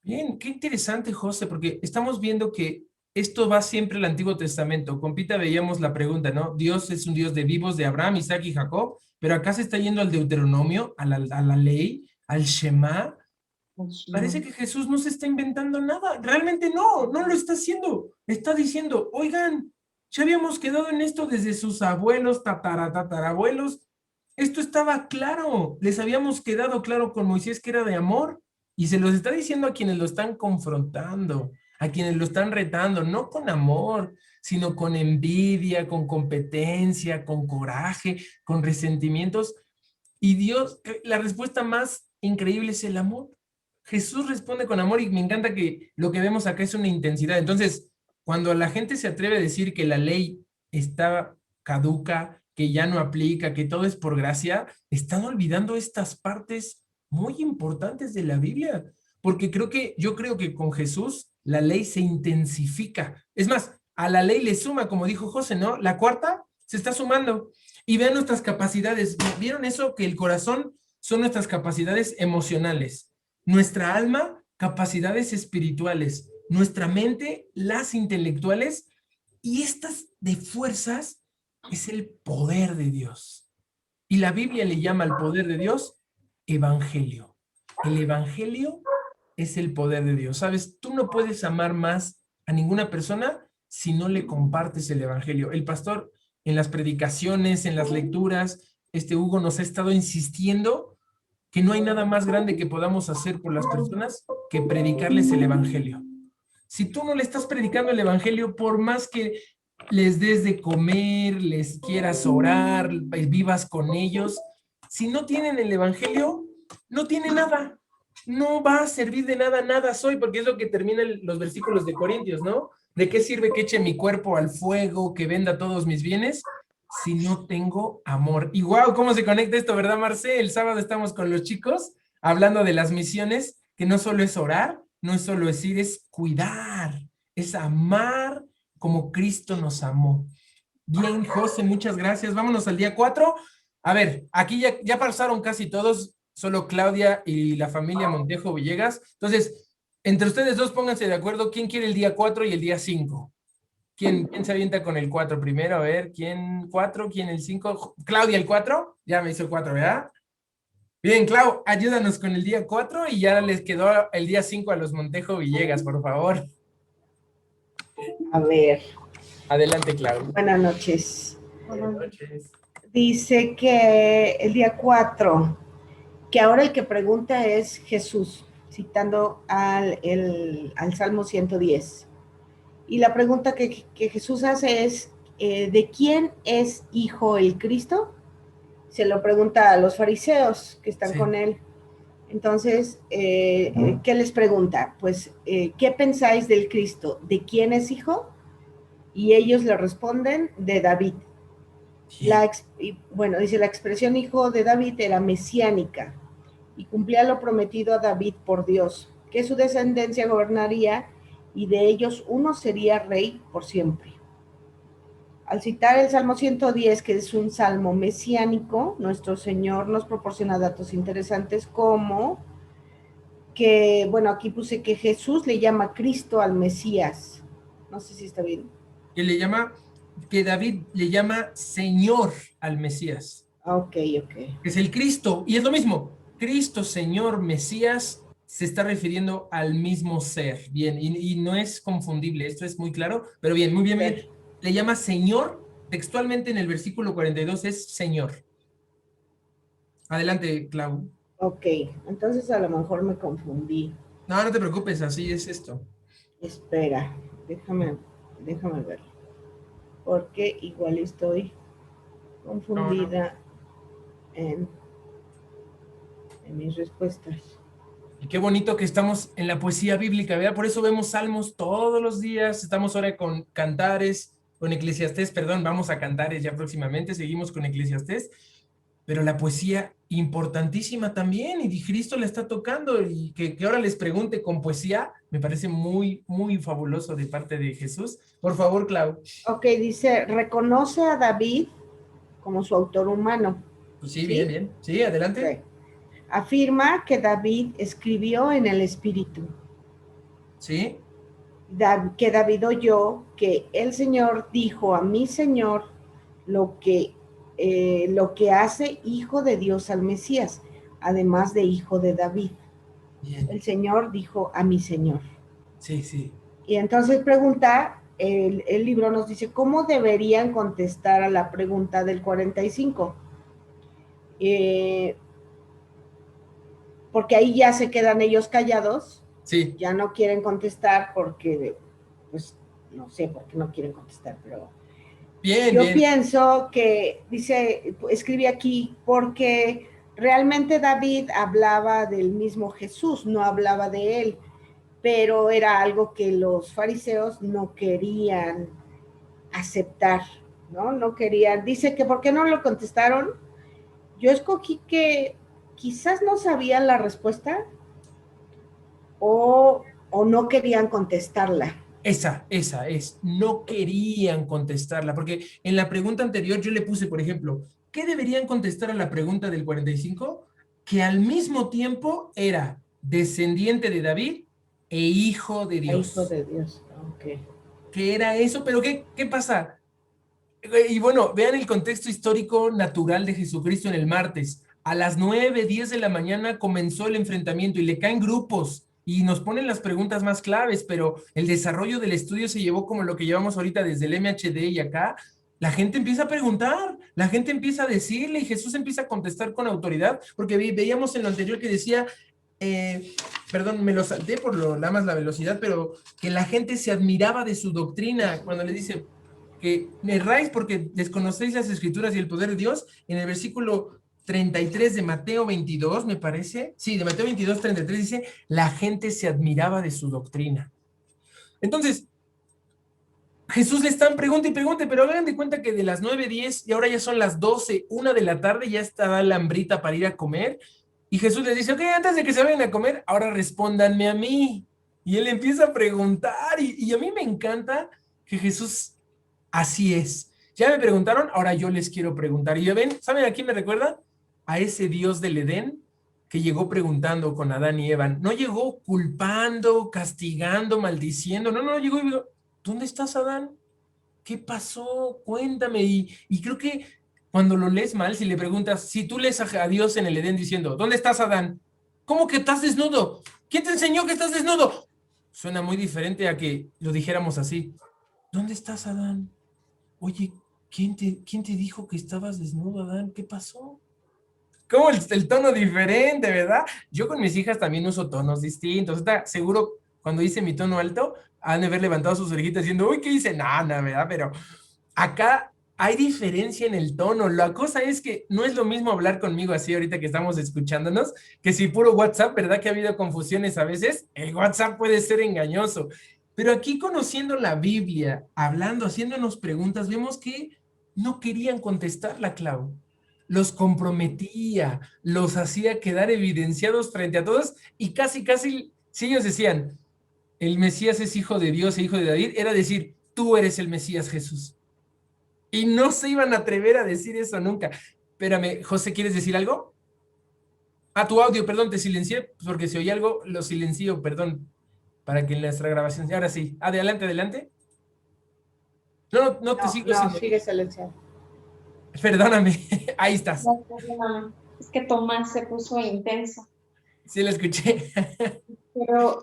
Bien, qué interesante, José, porque estamos viendo que esto va siempre al Antiguo Testamento. Con Pita veíamos la pregunta, ¿no? Dios es un Dios de vivos de Abraham, Isaac y Jacob, pero acá se está yendo al Deuteronomio, a la ley, al Shema. Parece que Jesús no se está inventando nada. Realmente no lo está haciendo. Está diciendo, oigan, ya habíamos quedado en esto desde sus abuelos, tatarabuelos. Esto estaba claro. Les habíamos quedado claro con Moisés que era de amor. Y se los está diciendo a quienes lo están confrontando, a quienes lo están retando, no con amor, sino con envidia, con competencia, con coraje, con resentimientos. Y Dios, la respuesta más increíble es el amor. Jesús responde con amor y me encanta que lo que vemos acá es una intensidad. Entonces, cuando la gente se atreve a decir que la ley está caduca, que ya no aplica, que todo es por gracia, están olvidando estas partes muy importantes de la Biblia, porque yo creo que con Jesús la ley se intensifica. Es más, a la ley le suma, como dijo José, ¿no? La cuarta se está sumando. Y vean nuestras capacidades. ¿Vieron eso? Que el corazón son nuestras capacidades emocionales, nuestra alma, capacidades espirituales, nuestra mente, las intelectuales, y estas de fuerzas es el poder de Dios. Y la Biblia le llama al poder de Dios evangelio. El evangelio es el poder de Dios. ¿Sabes? Tú no puedes amar más a ninguna persona si no le compartes el evangelio. El pastor en las predicaciones, en las lecturas, Hugo nos ha estado insistiendo que no hay nada más grande que podamos hacer por las personas que predicarles el evangelio. Si tú no le estás predicando el evangelio, por más que les des de comer, les quieras orar, vivas con ellos, si no tienen el evangelio, no tienen nada. No va a servir de nada soy, porque es lo que terminan los versículos de Corintios, ¿no? ¿De qué sirve que eche mi cuerpo al fuego, que venda todos mis bienes, si no tengo amor? Y wow, ¿cómo se conecta esto, verdad, Marce? El sábado estamos con los chicos hablando de las misiones, que no solo es orar, no es solo decir, es cuidar, es amar como Cristo nos amó. Bien, José, muchas gracias. Vámonos al día 4. A ver, aquí ya pasaron casi todos. solo Claudia y la familia Montejo Villegas. Entonces, entre ustedes dos pónganse de acuerdo quién quiere el día 4 y el día 5. ¿Quién se avienta con el 4 primero? A ver, ¿quién 4? ¿Quién el 5? Claudia, el 4. Ya me hizo 4, ¿verdad? Bien, Clau, ayúdanos con el día 4 y ya les quedó el día 5 a los Montejo Villegas, por favor. A ver, Adelante, Clau. buenas noches. Buenas noches. Dice que el día 4, que ahora el que pregunta es Jesús, citando al Salmo 110. Y la pregunta que Jesús hace es, ¿de quién es hijo el Cristo? Se lo pregunta a los fariseos que están con él. Entonces, ¿qué les pregunta? Pues, ¿qué pensáis del Cristo? ¿De quién es hijo? Y ellos le responden, de David. Sí. Bueno, dice, la expresión hijo de David era mesiánica y cumplía lo prometido a David por Dios, que su descendencia gobernaría y de ellos uno sería rey por siempre. Al citar el Salmo 110, que es un salmo mesiánico, nuestro Señor nos proporciona datos interesantes como que, bueno, aquí puse que Jesús le llama Cristo al Mesías. No sé si está bien. Que David le llama Señor al Mesías. Ok. Es el Cristo, y es lo mismo. Cristo, Señor, Mesías, se está refiriendo al mismo ser. Bien, y no es confundible, esto es muy claro, pero bien, muy bien, bien. Le llama Señor, textualmente en el versículo 42 es Señor. Adelante, Clau. Ok, entonces a lo mejor me confundí. No, no te preocupes, así es esto. Espera, déjame ver. Porque igual estoy confundida en mis respuestas. Y qué bonito que estamos en la poesía bíblica, ¿verdad? Por eso vemos salmos todos los días, estamos ahora con Cantares, con Eclesiastés, perdón, vamos a Cantares ya próximamente, seguimos con Eclesiastés, pero la poesía importantísima también, y Cristo la está tocando, y que ahora les pregunte con poesía, me parece muy, muy fabuloso de parte de Jesús. Por favor, Clau. Ok, dice, reconoce a David como su autor humano. Pues sí, bien, bien. Sí, adelante. Okay. Afirma que David escribió en el Espíritu. Sí. Que David oyó que el Señor dijo a mi Señor lo que hace hijo de Dios al Mesías, además de hijo de David. Bien. El Señor dijo a mi Señor. Sí. Y entonces pregunta, el libro nos dice, ¿cómo deberían contestar a la pregunta del 45? Porque ahí ya se quedan ellos callados. Sí. Ya no quieren contestar porque, pues, no sé por qué no quieren contestar, pero bien, yo bien. pienso que, escribe aquí, porque realmente David hablaba del mismo Jesús, no hablaba de él, pero era algo que los fariseos no querían aceptar, ¿no? No querían. Dice que ¿por qué no lo contestaron? Yo escogí que quizás no sabían la respuesta o no querían contestarla. Esa es, no querían contestarla, porque en la pregunta anterior yo le puse, por ejemplo, ¿qué deberían contestar a la pregunta del 45? Que al mismo tiempo era descendiente de David e hijo de Dios. Hijo de Dios, ok. ¿Qué era eso? Pero ¿qué pasa? Y bueno, vean el contexto histórico natural de Jesucristo en el martes. A las 9:10 de la mañana comenzó el enfrentamiento y le caen grupos y nos ponen las preguntas más claves, pero el desarrollo del estudio se llevó como lo que llevamos ahorita desde el MHD y acá. La gente empieza a preguntar, la gente empieza a decirle y Jesús empieza a contestar con autoridad, porque veíamos en lo anterior que decía, perdón, me lo salté por nada más la velocidad, pero que la gente se admiraba de su doctrina cuando le dice que erráis porque desconocéis las escrituras y el poder de Dios. En el versículo 33 de Mateo 22, me parece. Sí, de Mateo 22, 33 dice, la gente se admiraba de su doctrina. Entonces, Jesús le están pregunte y pregunte, pero hagan de cuenta que de las 9:10 y ahora ya son las 12, 1 de la tarde, ya está la hambrita para ir a comer. Y Jesús les dice, ok, antes de que se vayan a comer, ahora respóndanme a mí. Y él empieza a preguntar y a mí me encanta que Jesús así es. Ya me preguntaron, ahora yo les quiero preguntar. Y ya ven, ¿saben a quién me recuerda? A ese Dios del Edén que llegó preguntando con Adán y Eva. No llegó culpando, castigando, maldiciendo. No, llegó y dijo, ¿dónde estás, Adán? ¿Qué pasó? Cuéntame. Y creo que cuando lo lees mal, si le preguntas, si tú lees a Dios en el Edén diciendo, ¿dónde estás, Adán? ¿Cómo que estás desnudo? ¿Quién te enseñó que estás desnudo? Suena muy diferente a que lo dijéramos así. ¿Dónde estás, Adán? Oye, ¿quién te dijo que estabas desnudo, Adán? ¿Qué pasó? Como el tono diferente, ¿verdad? Yo con mis hijas también uso tonos distintos. Está seguro, cuando hice mi tono alto, han de haber levantado sus orejitas diciendo, uy, ¿qué hice? Nada, ¿verdad? Pero acá hay diferencia en el tono. La cosa es que no es lo mismo hablar conmigo así ahorita que estamos escuchándonos, que si puro WhatsApp, ¿verdad? Que ha habido confusiones a veces. El WhatsApp puede ser engañoso. Pero aquí conociendo la Biblia, hablando, haciéndonos preguntas, vemos que no querían contestarla, Clau. Los comprometía, los hacía quedar evidenciados frente a todos y casi, si ellos decían, el Mesías es hijo de Dios e hijo de David, era decir, tú eres el Mesías, Jesús. Y no se iban a atrever a decir eso nunca. Espérame, José, ¿quieres decir algo? Ah, tu audio, perdón, te silencié, porque si oí algo, lo silencio, perdón, para que en nuestra grabación, ahora sí, adelante. No te sigo No, sin... sigue silenciado. Perdóname, ahí estás. Es que Tomás se puso intenso. Sí, lo escuché. Pero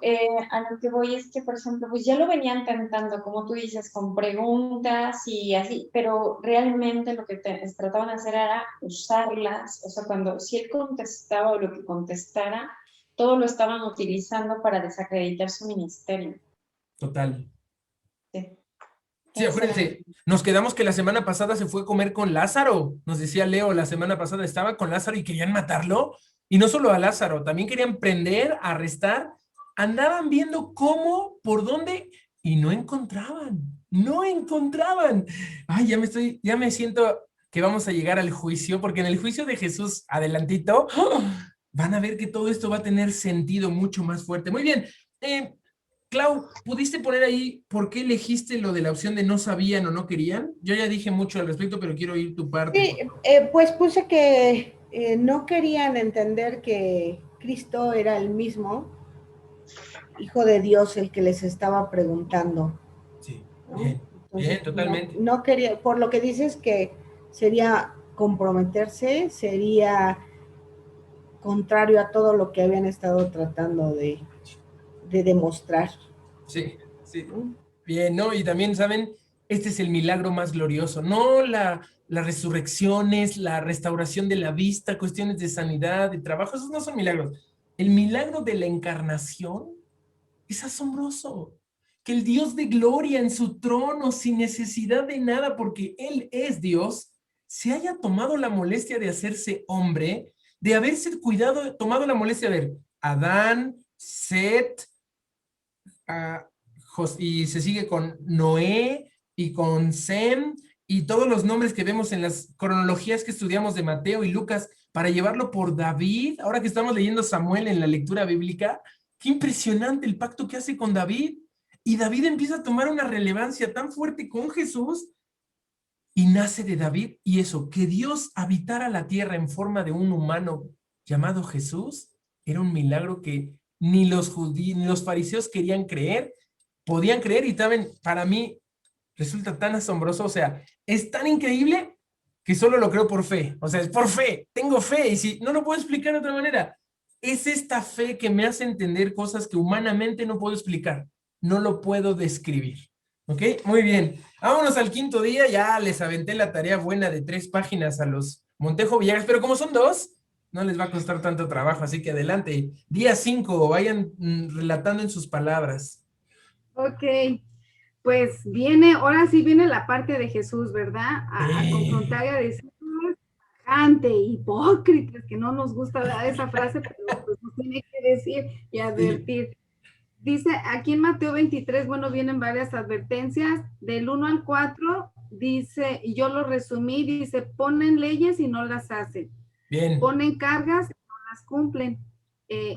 a lo que voy es que, por ejemplo, pues ya lo venían tentando, como tú dices, con preguntas y así, pero realmente lo que trataban de hacer era usarlas, o sea, si él contestaba o lo que contestara, todo lo estaban utilizando para desacreditar su ministerio. Total. Sí. Sí, acuérdense, nos quedamos que la semana pasada se fue a comer con Lázaro. Nos decía Leo, la semana pasada estaba con Lázaro y querían matarlo. Y no solo a Lázaro, también querían prender, arrestar. Andaban viendo cómo, por dónde, y no encontraban. Ay, ya me siento que vamos a llegar al juicio, porque en el juicio de Jesús, adelantito, van a ver que todo esto va a tener sentido mucho más fuerte. Muy bien. Clau, ¿pudiste poner ahí por qué elegiste lo de la opción de no sabían o no querían? Yo ya dije mucho al respecto, pero quiero oír tu parte. Sí, pues puse que no querían entender que Cristo era el mismo Hijo de Dios el que les estaba preguntando. Sí, ¿no? bien, Entonces, bien, totalmente. No quería, por lo que dices que sería comprometerse, sería contrario a todo lo que habían estado tratando de demostrar. Sí. Bien, ¿no? Y también, ¿saben? Este es el milagro más glorioso, no las resurrecciones, la restauración de la vista, cuestiones de sanidad, de trabajo, esos no son milagros. El milagro de la encarnación es asombroso. Que el Dios de gloria en su trono, sin necesidad de nada, porque Él es Dios, se haya tomado la molestia de hacerse hombre, de haberse tomado la molestia de ver Adán, Set, y se sigue con Noé y con Sem y todos los nombres que vemos en las cronologías que estudiamos de Mateo y Lucas para llevarlo por David, ahora que estamos leyendo Samuel en la lectura bíblica, qué impresionante el pacto que hace con David, y David empieza a tomar una relevancia tan fuerte con Jesús y nace de David, y eso, que Dios habitara la tierra en forma de un humano llamado Jesús, era un milagro que ni los judíos ni los fariseos querían creer, podían creer, y saben, para mí resulta tan asombroso, o sea, es tan increíble que solo lo creo por fe, o sea, es por fe, tengo fe, y si no lo puedo explicar de otra manera, es esta fe que me hace entender cosas que humanamente no puedo explicar, no lo puedo describir. ¿Ok? Muy bien. Vámonos al quinto día. Ya les aventé la tarea buena de 3 páginas a los Montejo Villegas, pero como son 2, no les va a costar tanto trabajo, así que adelante. Día 5, vayan relatando en sus palabras. Ok, pues ahora sí viene la parte de Jesús, ¿verdad? A confrontar y a decir, hipócritas, que no nos gusta dar esa frase, pero pues nos tiene que decir y advertir. Sí. Dice, aquí en Mateo 23, vienen varias advertencias, del 1 al 4, dice, y yo lo resumí, dice, ponen leyes y no las hacen. Bien. Ponen cargas y no las cumplen,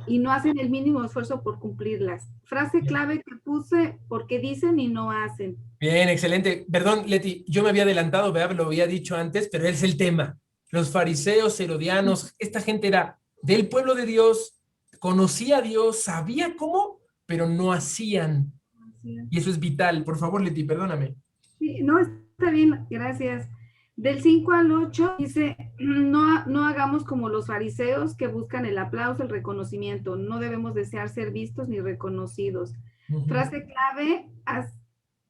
y no hacen el mínimo esfuerzo por cumplirlas. Frase clave que puse, porque dicen y no hacen. Bien, excelente. Perdón, Leti, yo me había adelantado, lo había dicho antes, pero es el tema. Los fariseos, herodianos, esta gente era del pueblo de Dios, conocía a Dios, sabía cómo, pero no hacían. Así es. Y eso es vital. Por favor, Leti, perdóname. Sí, no, está bien, gracias. Del 5 al 8 dice, no hagamos como los fariseos que buscan el aplauso, el reconocimiento. No debemos desear ser vistos ni reconocidos. Ujú. Frase clave,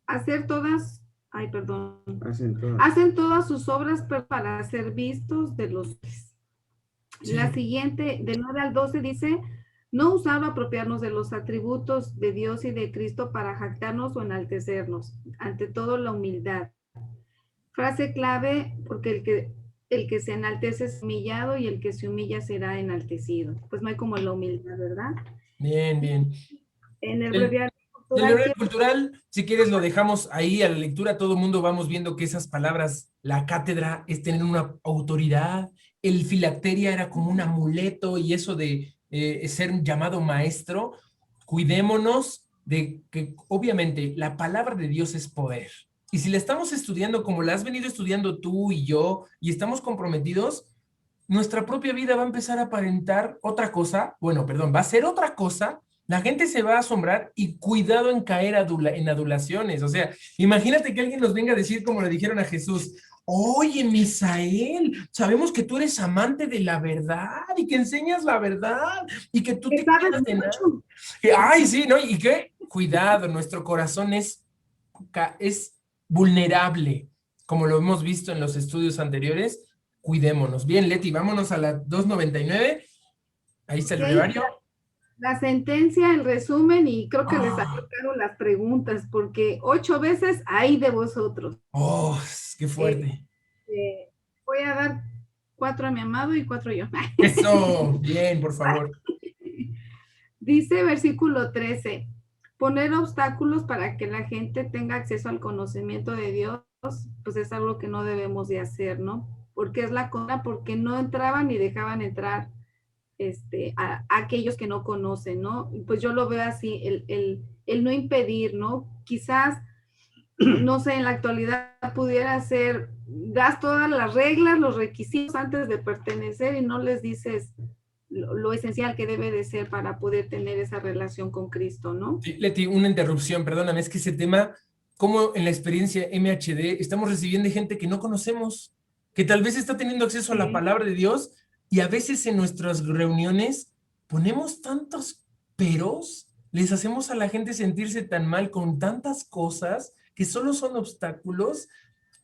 hacer todas, ay, perdón, Hacen hacen todas sus obras para ser vistos de los hombres. Sí. La siguiente, del 9 al 12, dice, no usar o apropiarnos de los atributos de Dios y de Cristo para jactarnos o enaltecernos. Ante todo, la humildad. Frase clave, porque el que se enaltece es humillado y el que se humilla será enaltecido. Pues no hay como la humildad, ¿verdad? Bien, bien. En el El- breviario El cultural, breviario cultural, si quieres, lo dejamos ahí a la lectura. Todo el mundo vamos viendo que esas palabras, la cátedra es tener una autoridad, el filacteria era como un amuleto y eso de ser llamado maestro. Cuidémonos de que obviamente la palabra de Dios es poder. Y si la estamos estudiando como la has venido estudiando tú y yo y estamos comprometidos, nuestra propia vida va a empezar a aparentar otra cosa. Bueno, perdón, va a ser otra cosa. La gente se va a asombrar y cuidado en caer en adulaciones. O sea, imagínate que alguien nos venga a decir como le dijeron a Jesús, oye, Misael, sabemos que tú eres amante de la verdad y que enseñas la verdad y que tú que te sabes cuidas de nada. mucho. Ay, sí, ¿no? ¿Y qué? Cuidado, nuestro corazón es vulnerable, como lo hemos visto en los estudios anteriores. Cuidémonos. Bien, Leti, vámonos a la 299. Ahí está el Ok. brevario. La sentencia, el resumen, y creo que les Ah. sacaron las preguntas, porque 8 veces hay de vosotros. Oh, qué fuerte. Voy a dar 4 a mi amado y 4 yo. Eso, bien, por favor. Dice versículo 13, poner obstáculos para que la gente tenga acceso al conocimiento de Dios, pues es algo que no debemos de hacer, ¿no? Porque es la cosa, porque no entraban ni dejaban entrar a aquellos que no conocen, ¿no? Pues yo lo veo así, el no impedir, ¿no? Quizás, no sé, en la actualidad pudiera ser, das todas las reglas, los requisitos antes de pertenecer y no les dices lo esencial que debe de ser para poder tener esa relación con Cristo, ¿no? Sí, Leti, una interrupción, perdóname, es que ese tema, como en la experiencia MHD, estamos recibiendo gente que no conocemos, que tal vez está teniendo acceso a la Sí. palabra de Dios y a veces en nuestras reuniones ponemos tantos peros, les hacemos a la gente sentirse tan mal con tantas cosas que solo son obstáculos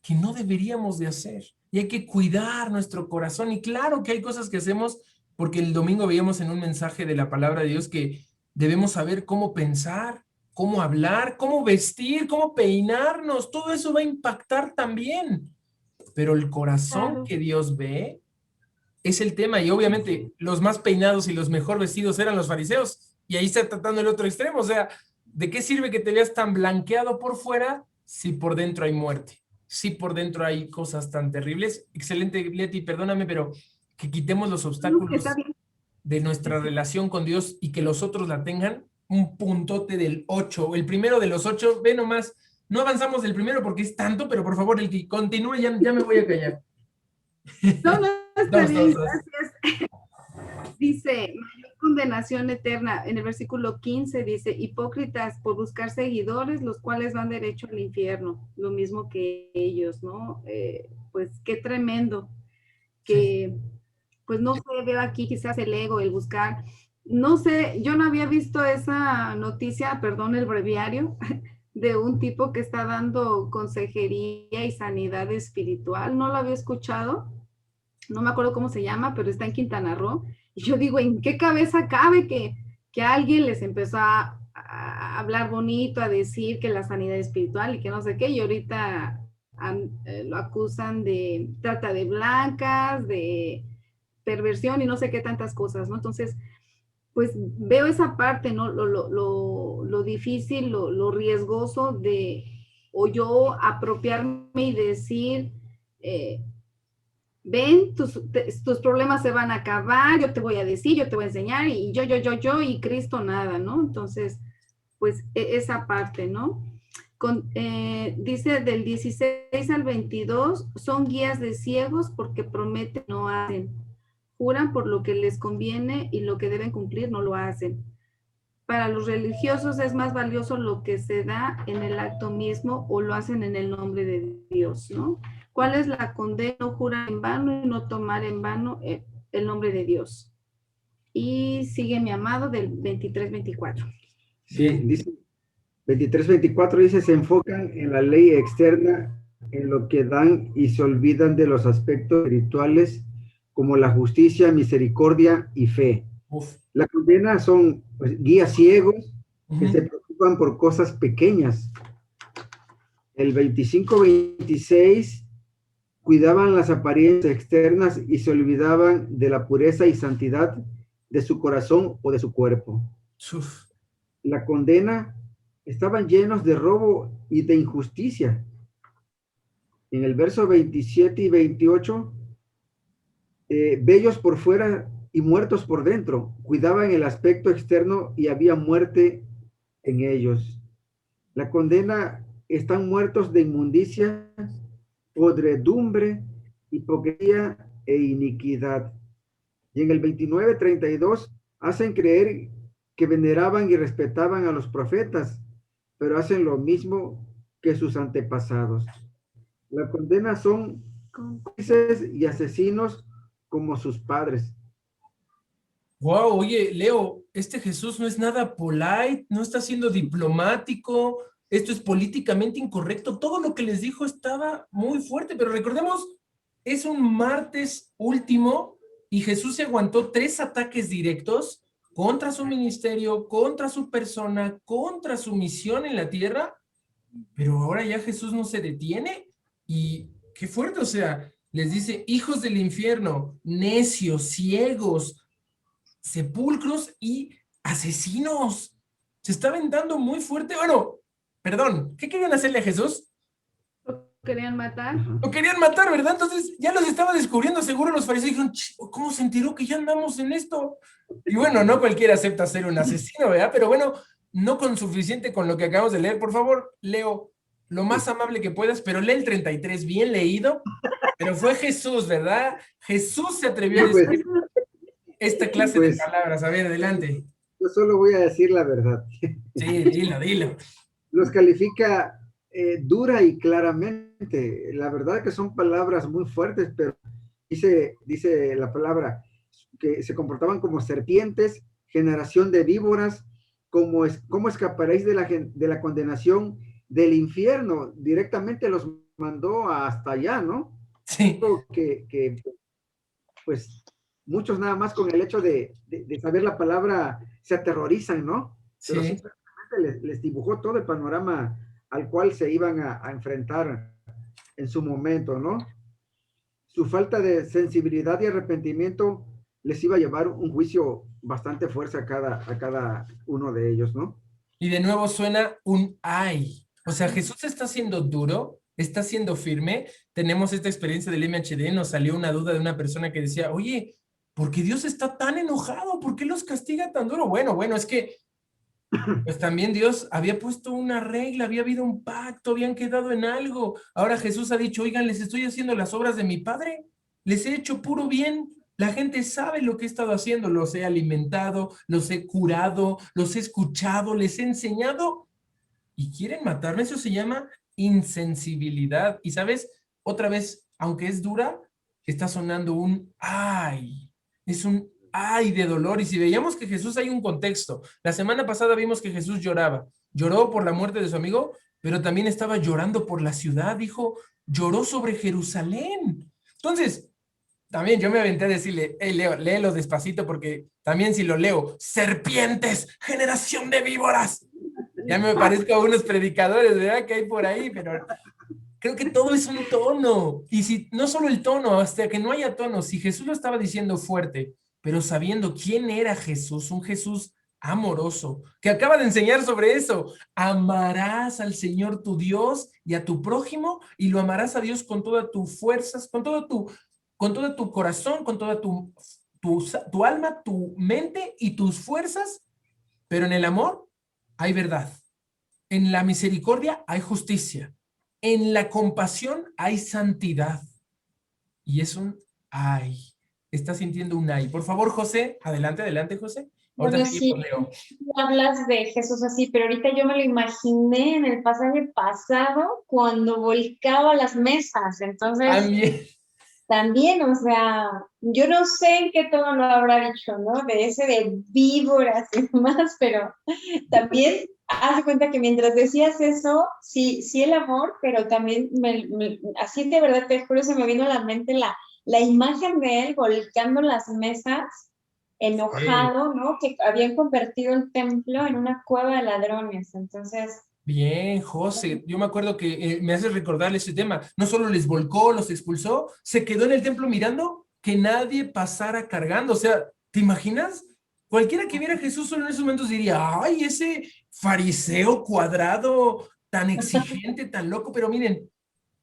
que no deberíamos de hacer. Y hay que cuidar nuestro corazón. Y claro que hay cosas que hacemos, porque el domingo veíamos en un mensaje de la palabra de Dios que debemos saber cómo pensar, cómo hablar, cómo vestir, cómo peinarnos. Todo eso va a impactar también. Pero el corazón Claro. que Dios ve es el tema. Y obviamente los más peinados y los mejor vestidos eran los fariseos. Y ahí está tratando el otro extremo. O sea, ¿de qué sirve que te veas tan blanqueado por fuera si por dentro hay muerte? Si por dentro hay cosas tan terribles. Excelente, Leti, perdóname, pero que quitemos los obstáculos Está bien. de nuestra relación con Dios y que los otros la tengan. Un puntote del 8. El primero de los 8, ve nomás. No avanzamos del primero porque es tanto, pero por favor, el que continúe, ya me voy a callar. No, está Dos, bien, dos. gracias. Dice, mayor condenación eterna. En el versículo 15 dice, hipócritas por buscar seguidores, los cuales van derecho al infierno, lo mismo que ellos, ¿no? Pues qué tremendo. Que, pues no sé, veo aquí quizás el ego, el buscar. No sé, yo no había visto esa noticia, perdón, el breviario, de un tipo que está dando consejería y sanidad espiritual. No lo había escuchado. No me acuerdo cómo se llama, pero está en Quintana Roo. Y yo digo, ¿en qué cabeza cabe que alguien les empezó a hablar bonito, a decir que la sanidad espiritual y que no sé qué, y ahorita lo acusan de trata de blancas, de perversión y no sé qué tantas cosas, ¿no? Entonces, pues veo esa parte, ¿no? Lo difícil, lo riesgoso de, o yo apropiarme y decir, ven, tus problemas se van a acabar, yo te voy a decir, yo te voy a enseñar, y yo, y Cristo nada, ¿no? Entonces, pues esa parte, ¿no? Dice del 16 al 22, son guías de ciegos porque prometen, no hacen. juran por lo que les conviene y lo que deben cumplir no lo hacen. Para los religiosos es más valioso lo que se da en el acto mismo o lo hacen en el nombre de Dios, ¿no? ¿Cuál es la condena? No jurar en vano y no tomar en vano el nombre de Dios. Y sigue mi amado del 23-24. Sí, dice 23-24 dice, se enfocan en la ley externa, en lo que dan y se olvidan de los aspectos espirituales como la justicia, misericordia y fe. Uf. La condena son pues, guías ciegos que Ujú. se preocupan por cosas pequeñas. El 25-26 cuidaban las apariencias externas y se olvidaban de la pureza y santidad de su corazón o de su cuerpo. Uf. La condena estaban llenos de robo y de injusticia. En el verso 27 y 28, bellos por fuera y muertos por dentro, cuidaban el aspecto externo y había muerte en ellos. La condena, están muertos de inmundicia, podredumbre, hipocresía e iniquidad. Y en el 29-32 hacen creer que veneraban y respetaban a los profetas, pero hacen lo mismo que sus antepasados. La condena son cómplices y asesinos como sus padres. Wow, oye, Leo, este Jesús no es nada polite, no está siendo diplomático, esto es políticamente incorrecto, todo lo que les dijo estaba muy fuerte, pero recordemos, es un martes último y Jesús se aguantó 3 ataques directos contra su ministerio, contra su persona, contra su misión en la tierra, pero ahora ya Jesús no se detiene y qué fuerte, o sea, les dice, hijos del infierno, necios, ciegos, sepulcros y asesinos. Se está aventando muy fuerte. Bueno, perdón, ¿qué querían hacerle a Jesús? ¿Lo querían matar? Lo querían matar, ¿verdad? Entonces ya los estaba descubriendo, seguro los fariseos dijeron, ¿cómo se enteró que ya andamos en esto? Y bueno, no cualquiera acepta ser un asesino, ¿verdad? Pero bueno, no con suficiente con lo que acabamos de leer. Por favor, Leo, lo más amable que puedas, pero lee el 33, bien leído. Pero fue Jesús, ¿verdad? Jesús se atrevió a decir esta clase de palabras. A ver, adelante. Yo solo voy a decir la verdad. Sí, dilo. Los califica dura y claramente. La verdad que son palabras muy fuertes, pero dice la palabra que se comportaban como serpientes, generación de víboras, ¿cómo escaparéis de la condenación del infierno? Directamente los mandó hasta allá, ¿no? Sí. Que pues muchos nada más con el hecho de saber la palabra se aterrorizan, ¿no? Pero Sí. simplemente les dibujó todo el panorama al cual se iban a enfrentar en su momento, ¿no? Su falta de sensibilidad y arrepentimiento les iba a llevar un juicio bastante fuerte a cada uno de ellos, ¿no? Y de nuevo suena un ay. O sea, Jesús está siendo duro, está siendo firme. Tenemos esta experiencia del MHD, nos salió una duda de una persona que decía, oye, ¿por qué Dios está tan enojado? ¿Por qué los castiga tan duro? Bueno, es que pues también Dios había puesto una regla, había habido un pacto, habían quedado en algo. Ahora Jesús ha dicho, oigan, les estoy haciendo las obras de mi Padre, les he hecho puro bien. La gente sabe lo que he estado haciendo, los he alimentado, los he curado, los he escuchado, les he enseñado y quieren matarme. Eso se llama insensibilidad. Y sabes, otra vez, aunque es dura, está sonando un ay. Es un ay de dolor. Y si veíamos que Jesús hay un contexto. La semana pasada vimos que Jesús lloraba. Lloró por la muerte de su amigo, pero también estaba llorando por la ciudad. Dijo, lloró sobre Jerusalén. Entonces, también yo me aventé a decirle, hey Leo, léelo despacito porque también si lo leo, serpientes, generación de víboras. Ya me parezco a unos predicadores, ¿verdad? Que hay por ahí, pero creo que todo es un tono. Y si no solo el tono, hasta que no haya tono, si Jesús lo estaba diciendo fuerte, pero sabiendo quién era Jesús, un Jesús amoroso, que acaba de enseñar sobre eso. Amarás al Señor tu Dios y a tu prójimo, y lo amarás a Dios con todas tus fuerzas, con todo tu corazón, con toda tu alma, tu mente y tus fuerzas, pero en el amor hay verdad. En la misericordia hay justicia. En la compasión hay santidad. Y es un ay. está sintiendo un ay. Por favor, José, adelante, adelante, José. Ahorita Bueno, seguimos, sí, Leo. hablas de Jesús así, pero ahorita yo me lo imaginé en el pasaje pasado cuando volcaba las mesas. Entonces, También. también, o sea, yo no sé en qué tono lo habrá dicho, ¿no? De ese de víboras y demás, pero también haz de cuenta que mientras decías eso, sí, sí el amor, pero también así de verdad te juro, se me vino a la mente la imagen de él volcando las mesas, enojado, ¿no? Que habían convertido el templo en una cueva de ladrones. Entonces, Bien, José. Yo me acuerdo que me haces recordar ese tema. No solo les volcó, los expulsó, se quedó en el templo mirando que nadie pasara cargando. O sea, ¿te imaginas? Cualquiera que viera a Jesús solo en esos momentos diría, ay, ese fariseo cuadrado, tan exigente, tan loco. Pero miren,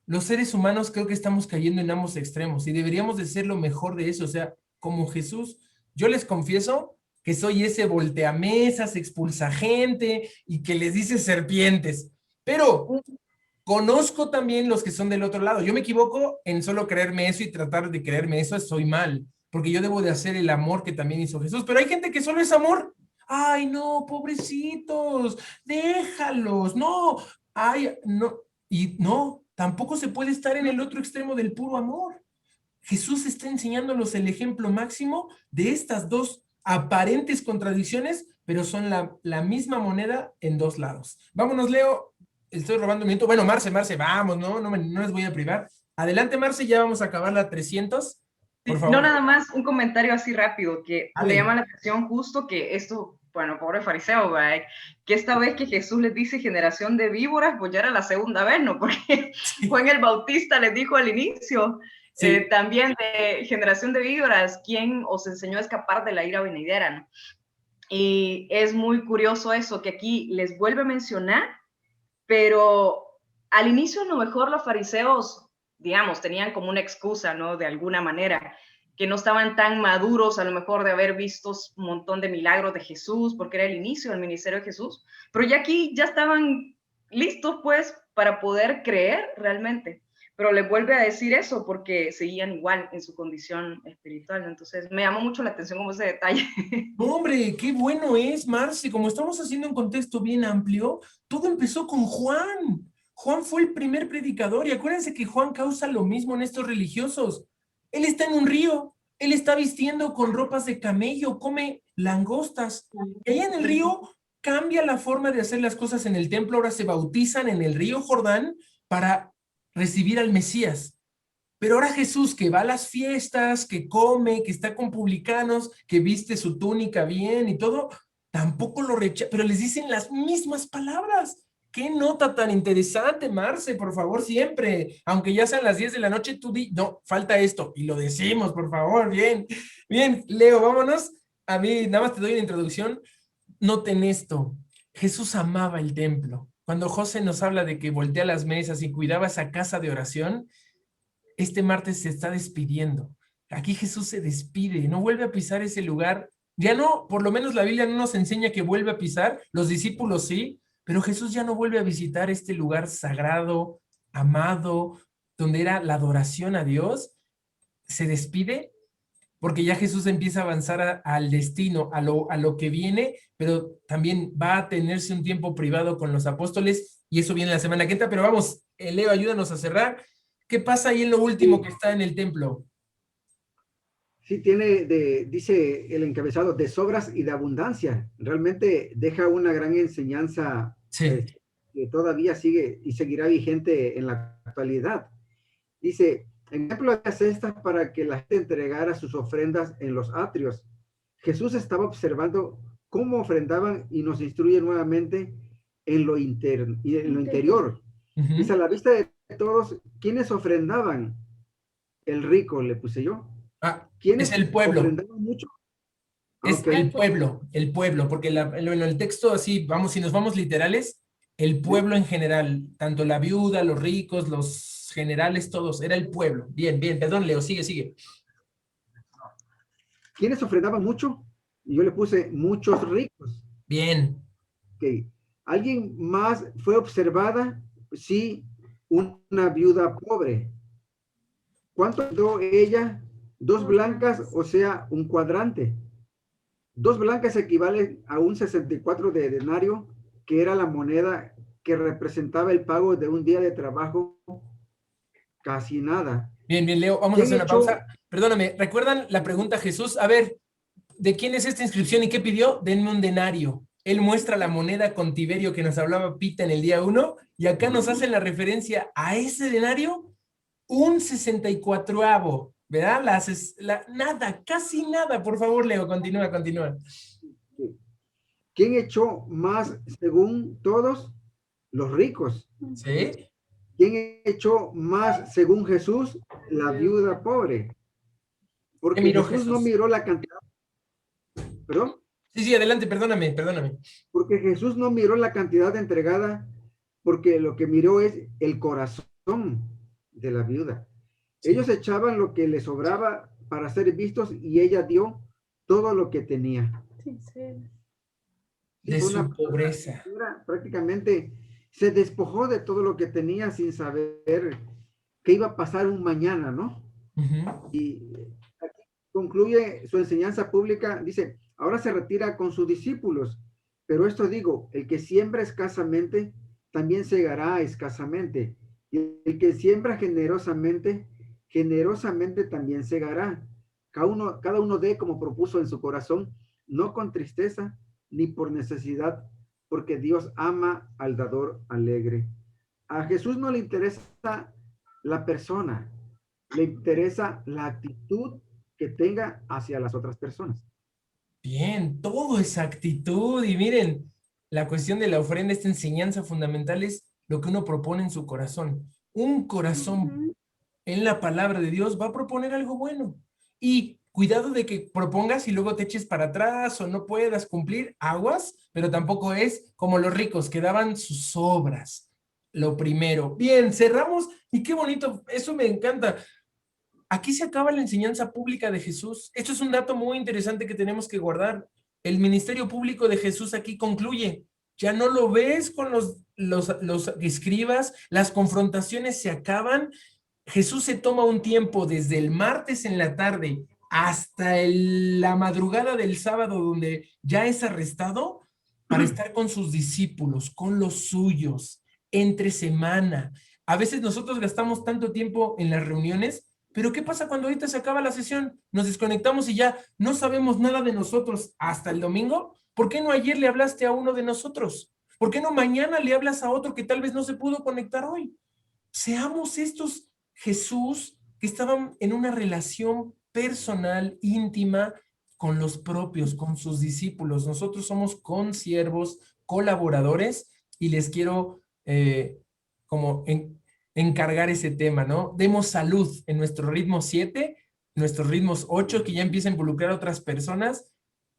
los seres humanos creo que estamos cayendo en ambos extremos y deberíamos de ser lo mejor de eso. O sea, como Jesús, yo les confieso que soy ese volteamesas, expulsa gente y que les dice serpientes. Pero conozco también los que son del otro lado. Yo me equivoco en solo creerme eso y tratar de creerme eso, soy mal, porque yo debo de hacer el amor que también hizo Jesús. Pero hay gente que solo es amor. Ay, no, pobrecitos, déjalos, no, ay, no, y no, tampoco se puede estar en el otro extremo del puro amor. Jesús está enseñándonos el ejemplo máximo de estas dos aparentes contradicciones, pero son la misma moneda en dos lados. Vámonos, Leo. Estoy robando un minuto. Bueno, Marce, vamos, no les voy a privar. Adelante, Marce, ya vamos a acabar la 300. Por favor. No, nada más un comentario así rápido, que Ale. me llama la atención justo que esto, bueno, pobre fariseo, ¿verdad? Que esta vez que Jesús les dice generación de víboras, pues ya era la segunda vez, ¿no? Porque Juan el Bautista les dijo al inicio, Sí. también de generación de víboras, ¿quién os enseñó a escapar de la ira venidera, ¿no? Y es muy curioso eso, que aquí les vuelve a mencionar, pero al inicio a lo mejor los fariseos, digamos, tenían como una excusa, ¿no? De alguna manera, que no estaban tan maduros a lo mejor de haber visto un montón de milagros de Jesús, porque era el inicio del ministerio de Jesús, pero ya aquí ya estaban listos pues para poder creer realmente. Pero les vuelve a decir eso porque seguían igual en su condición espiritual. Entonces me llamó mucho la atención como ese detalle. No, hombre, qué bueno es, Marce. Como estamos haciendo un contexto bien amplio, todo empezó con Juan. Juan fue el primer predicador y acuérdense que Juan causa lo mismo en estos religiosos. Él está en un río, él está vistiendo con ropas de camello, come langostas. Y allá en el río cambia la forma de hacer las cosas en el templo. Ahora se bautizan en el río Jordán para recibir al Mesías. Pero ahora Jesús, que va a las fiestas, que come, que está con publicanos, que viste su túnica bien y todo, tampoco lo rechaza, pero les dicen las mismas palabras. Qué nota tan interesante, Marce, por favor, siempre. Aunque ya sean las 10 de la noche, tú di, no, falta esto. Y lo decimos, por favor, bien. Bien, Leo, vámonos. A mí, nada más te doy una introducción. Noten esto. Jesús amaba el templo. Cuando José nos habla de que voltea las mesas y cuidaba esa casa de oración, este martes se está despidiendo. Aquí Jesús se despide, no vuelve a pisar ese lugar. Ya no, por lo menos la Biblia no nos enseña que vuelve a pisar, los discípulos sí, pero Jesús ya no vuelve a visitar este lugar sagrado, amado, donde era la adoración a Dios. Se despide porque ya Jesús empieza a avanzar al destino, a lo que viene, pero también va a tenerse un tiempo privado con los apóstoles y eso viene la semana que entra. Pero vamos, Leo, ayúdanos a cerrar. ¿Qué pasa ahí en lo último que está en el templo? Sí, dice el encabezado, de sobras y de abundancia. Realmente deja una gran enseñanza Sí. Que todavía sigue y seguirá vigente en la actualidad. Dice, en templo había cestas para que la gente entregara sus ofrendas en los atrios. Jesús estaba observando cómo ofrendaban y nos instruye nuevamente en lo interior. Dice, a la vista de todos, ¿quiénes ofrendaban? El rico, le puse yo. ¿Quiénes es el pueblo. ofrendaban mucho? Es el pueblo, porque en el texto así, vamos, si nos vamos literales, el pueblo en general, tanto la viuda, los ricos, los generales, todos, era el pueblo. Bien, perdón, Leo, sigue. ¿Quiénes ofrendaban mucho? Y yo le puse muchos ricos. Bien. Okay. ¿Alguien más fue observada? Sí, una viuda pobre. ¿Cuánto dio ella 2 blancas, o sea, un cuadrante. 2 blancas equivalen a un 64 de denario, que era la moneda que representaba el pago de un día de trabajo, casi nada. Bien, bien, Leo, vamos a hacer una pausa. Perdóname, ¿recuerdan la pregunta a Jesús? A ver, ¿de quién es esta inscripción y qué pidió? Denme un denario. Él muestra la moneda con Tiberio que nos hablaba Pita en el día 1, y acá nos hacen la referencia a ese denario, un 64avo, ¿verdad? Nada, casi nada. Por favor, Leo, continúa. ¿Quién echó más según todos? Los ricos. ¿Sí? ¿Quién echó más según Jesús? La viuda pobre. Porque Jesús no miró la cantidad. ¿Perdón? Sí, adelante, perdóname. Porque Jesús no miró la cantidad entregada, porque lo que miró es el corazón de la viuda. Sí. Ellos echaban lo que les sobraba para ser vistos, y ella dio todo lo que tenía. Sí. De su pobreza. Prácticamente se despojó de todo lo que tenía sin saber qué iba a pasar un mañana, ¿no? Uh-huh. Y aquí concluye su enseñanza pública, dice: ahora se retira con sus discípulos, pero esto digo, el que siembra escasamente, también segará escasamente, y el que siembra generosamente, generosamente también segará. Cada uno dé como propuso en su corazón, no con tristeza, ni por necesidad, porque Dios ama al dador alegre. A Jesús no le interesa la persona, le interesa la actitud que tenga hacia las otras personas. Bien, todo es actitud. Y miren, la cuestión de la ofrenda, esta enseñanza fundamental es lo que uno propone en su corazón. Un corazón en la palabra de Dios va a proponer algo bueno. Y cuidado de que propongas y luego te eches para atrás o no puedas cumplir, aguas, pero tampoco es como los ricos que daban sus obras. Lo primero. Bien, cerramos y qué bonito, eso me encanta. Aquí se acaba la enseñanza pública de Jesús. Esto es un dato muy interesante que tenemos que guardar. El ministerio público de Jesús aquí concluye. Ya no lo ves con los escribas, las confrontaciones se acaban. Jesús se toma un tiempo desde el martes en la tarde hasta la madrugada del sábado, donde ya es arrestado, para estar con sus discípulos, con los suyos, entre semana. A veces nosotros gastamos tanto tiempo en las reuniones, pero ¿qué pasa cuando ahorita se acaba la sesión? Nos desconectamos y ya no sabemos nada de nosotros hasta el domingo. ¿Por qué no ayer le hablaste a uno de nosotros? ¿Por qué no mañana le hablas a otro que tal vez no se pudo conectar hoy? Seamos estos Jesús que estaban en una relación personal, íntima, con los propios, con sus discípulos. Nosotros somos consiervos, colaboradores, y les quiero encargar ese tema, ¿no? Demos salud en nuestro ritmo 7, nuestros ritmos 8, que ya empieza a involucrar a otras personas.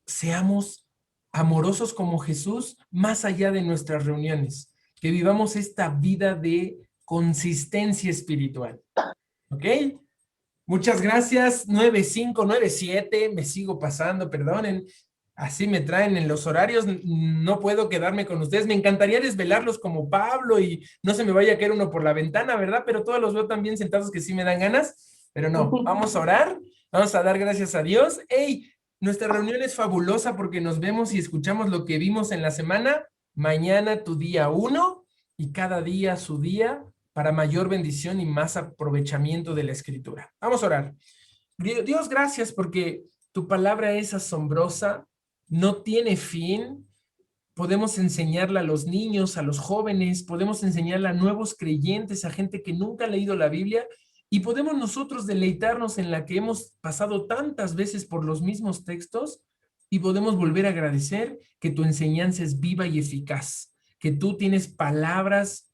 Seamos amorosos como Jesús, más allá de nuestras reuniones. Que vivamos esta vida de consistencia espiritual. ¿Ok? Muchas gracias. 9:05, 9:07, me sigo pasando, perdonen. Así me traen en los horarios, no puedo quedarme con ustedes. Me encantaría desvelarlos como Pablo y no se me vaya a caer uno por la ventana, ¿verdad? Pero todos los veo tan bien sentados que sí me dan ganas. Pero no, vamos a orar, vamos a dar gracias a Dios. ¡Ey! Nuestra reunión es fabulosa porque nos vemos y escuchamos lo que vimos en la semana. Mañana tu día 1 y cada día su día, para mayor bendición y más aprovechamiento de la Escritura. Vamos a orar. Dios, gracias porque tu palabra es asombrosa, no tiene fin. Podemos enseñarla a los niños, a los jóvenes, podemos enseñarla a nuevos creyentes, a gente que nunca ha leído la Biblia, y podemos nosotros deleitarnos en la que hemos pasado tantas veces por los mismos textos, y podemos volver a agradecer que tu enseñanza es viva y eficaz, que tú tienes palabras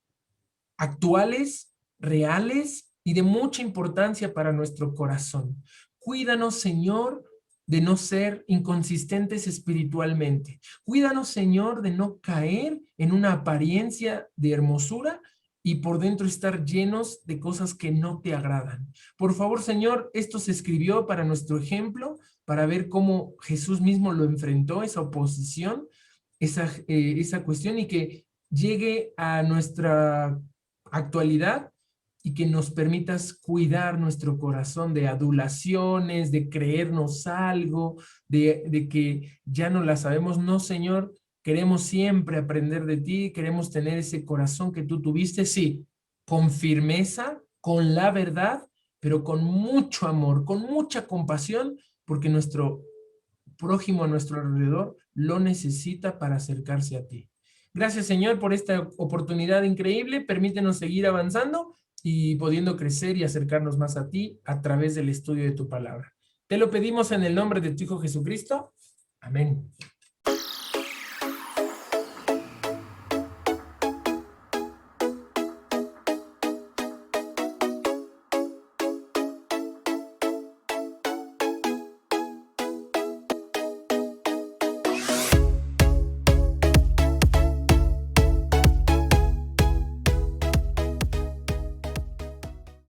actuales, reales y de mucha importancia para nuestro corazón. Cuídanos, Señor, de no ser inconsistentes espiritualmente. Cuídanos, Señor, de no caer en una apariencia de hermosura y por dentro estar llenos de cosas que no te agradan. Por favor, Señor, esto se escribió para nuestro ejemplo, para ver cómo Jesús mismo lo enfrentó, esa oposición, esa cuestión, y que llegue a nuestra actualidad y que nos permitas cuidar nuestro corazón de adulaciones, de creernos algo, de que ya no la sabemos. No, Señor, queremos siempre aprender de ti, queremos tener ese corazón que tú tuviste, sí, con firmeza, con la verdad, pero con mucho amor, con mucha compasión, porque nuestro prójimo a nuestro alrededor lo necesita para acercarse a ti. Gracias, Señor, por esta oportunidad increíble. Permítenos seguir avanzando y pudiendo crecer y acercarnos más a ti a través del estudio de tu palabra. Te lo pedimos en el nombre de tu Hijo Jesucristo. Amén.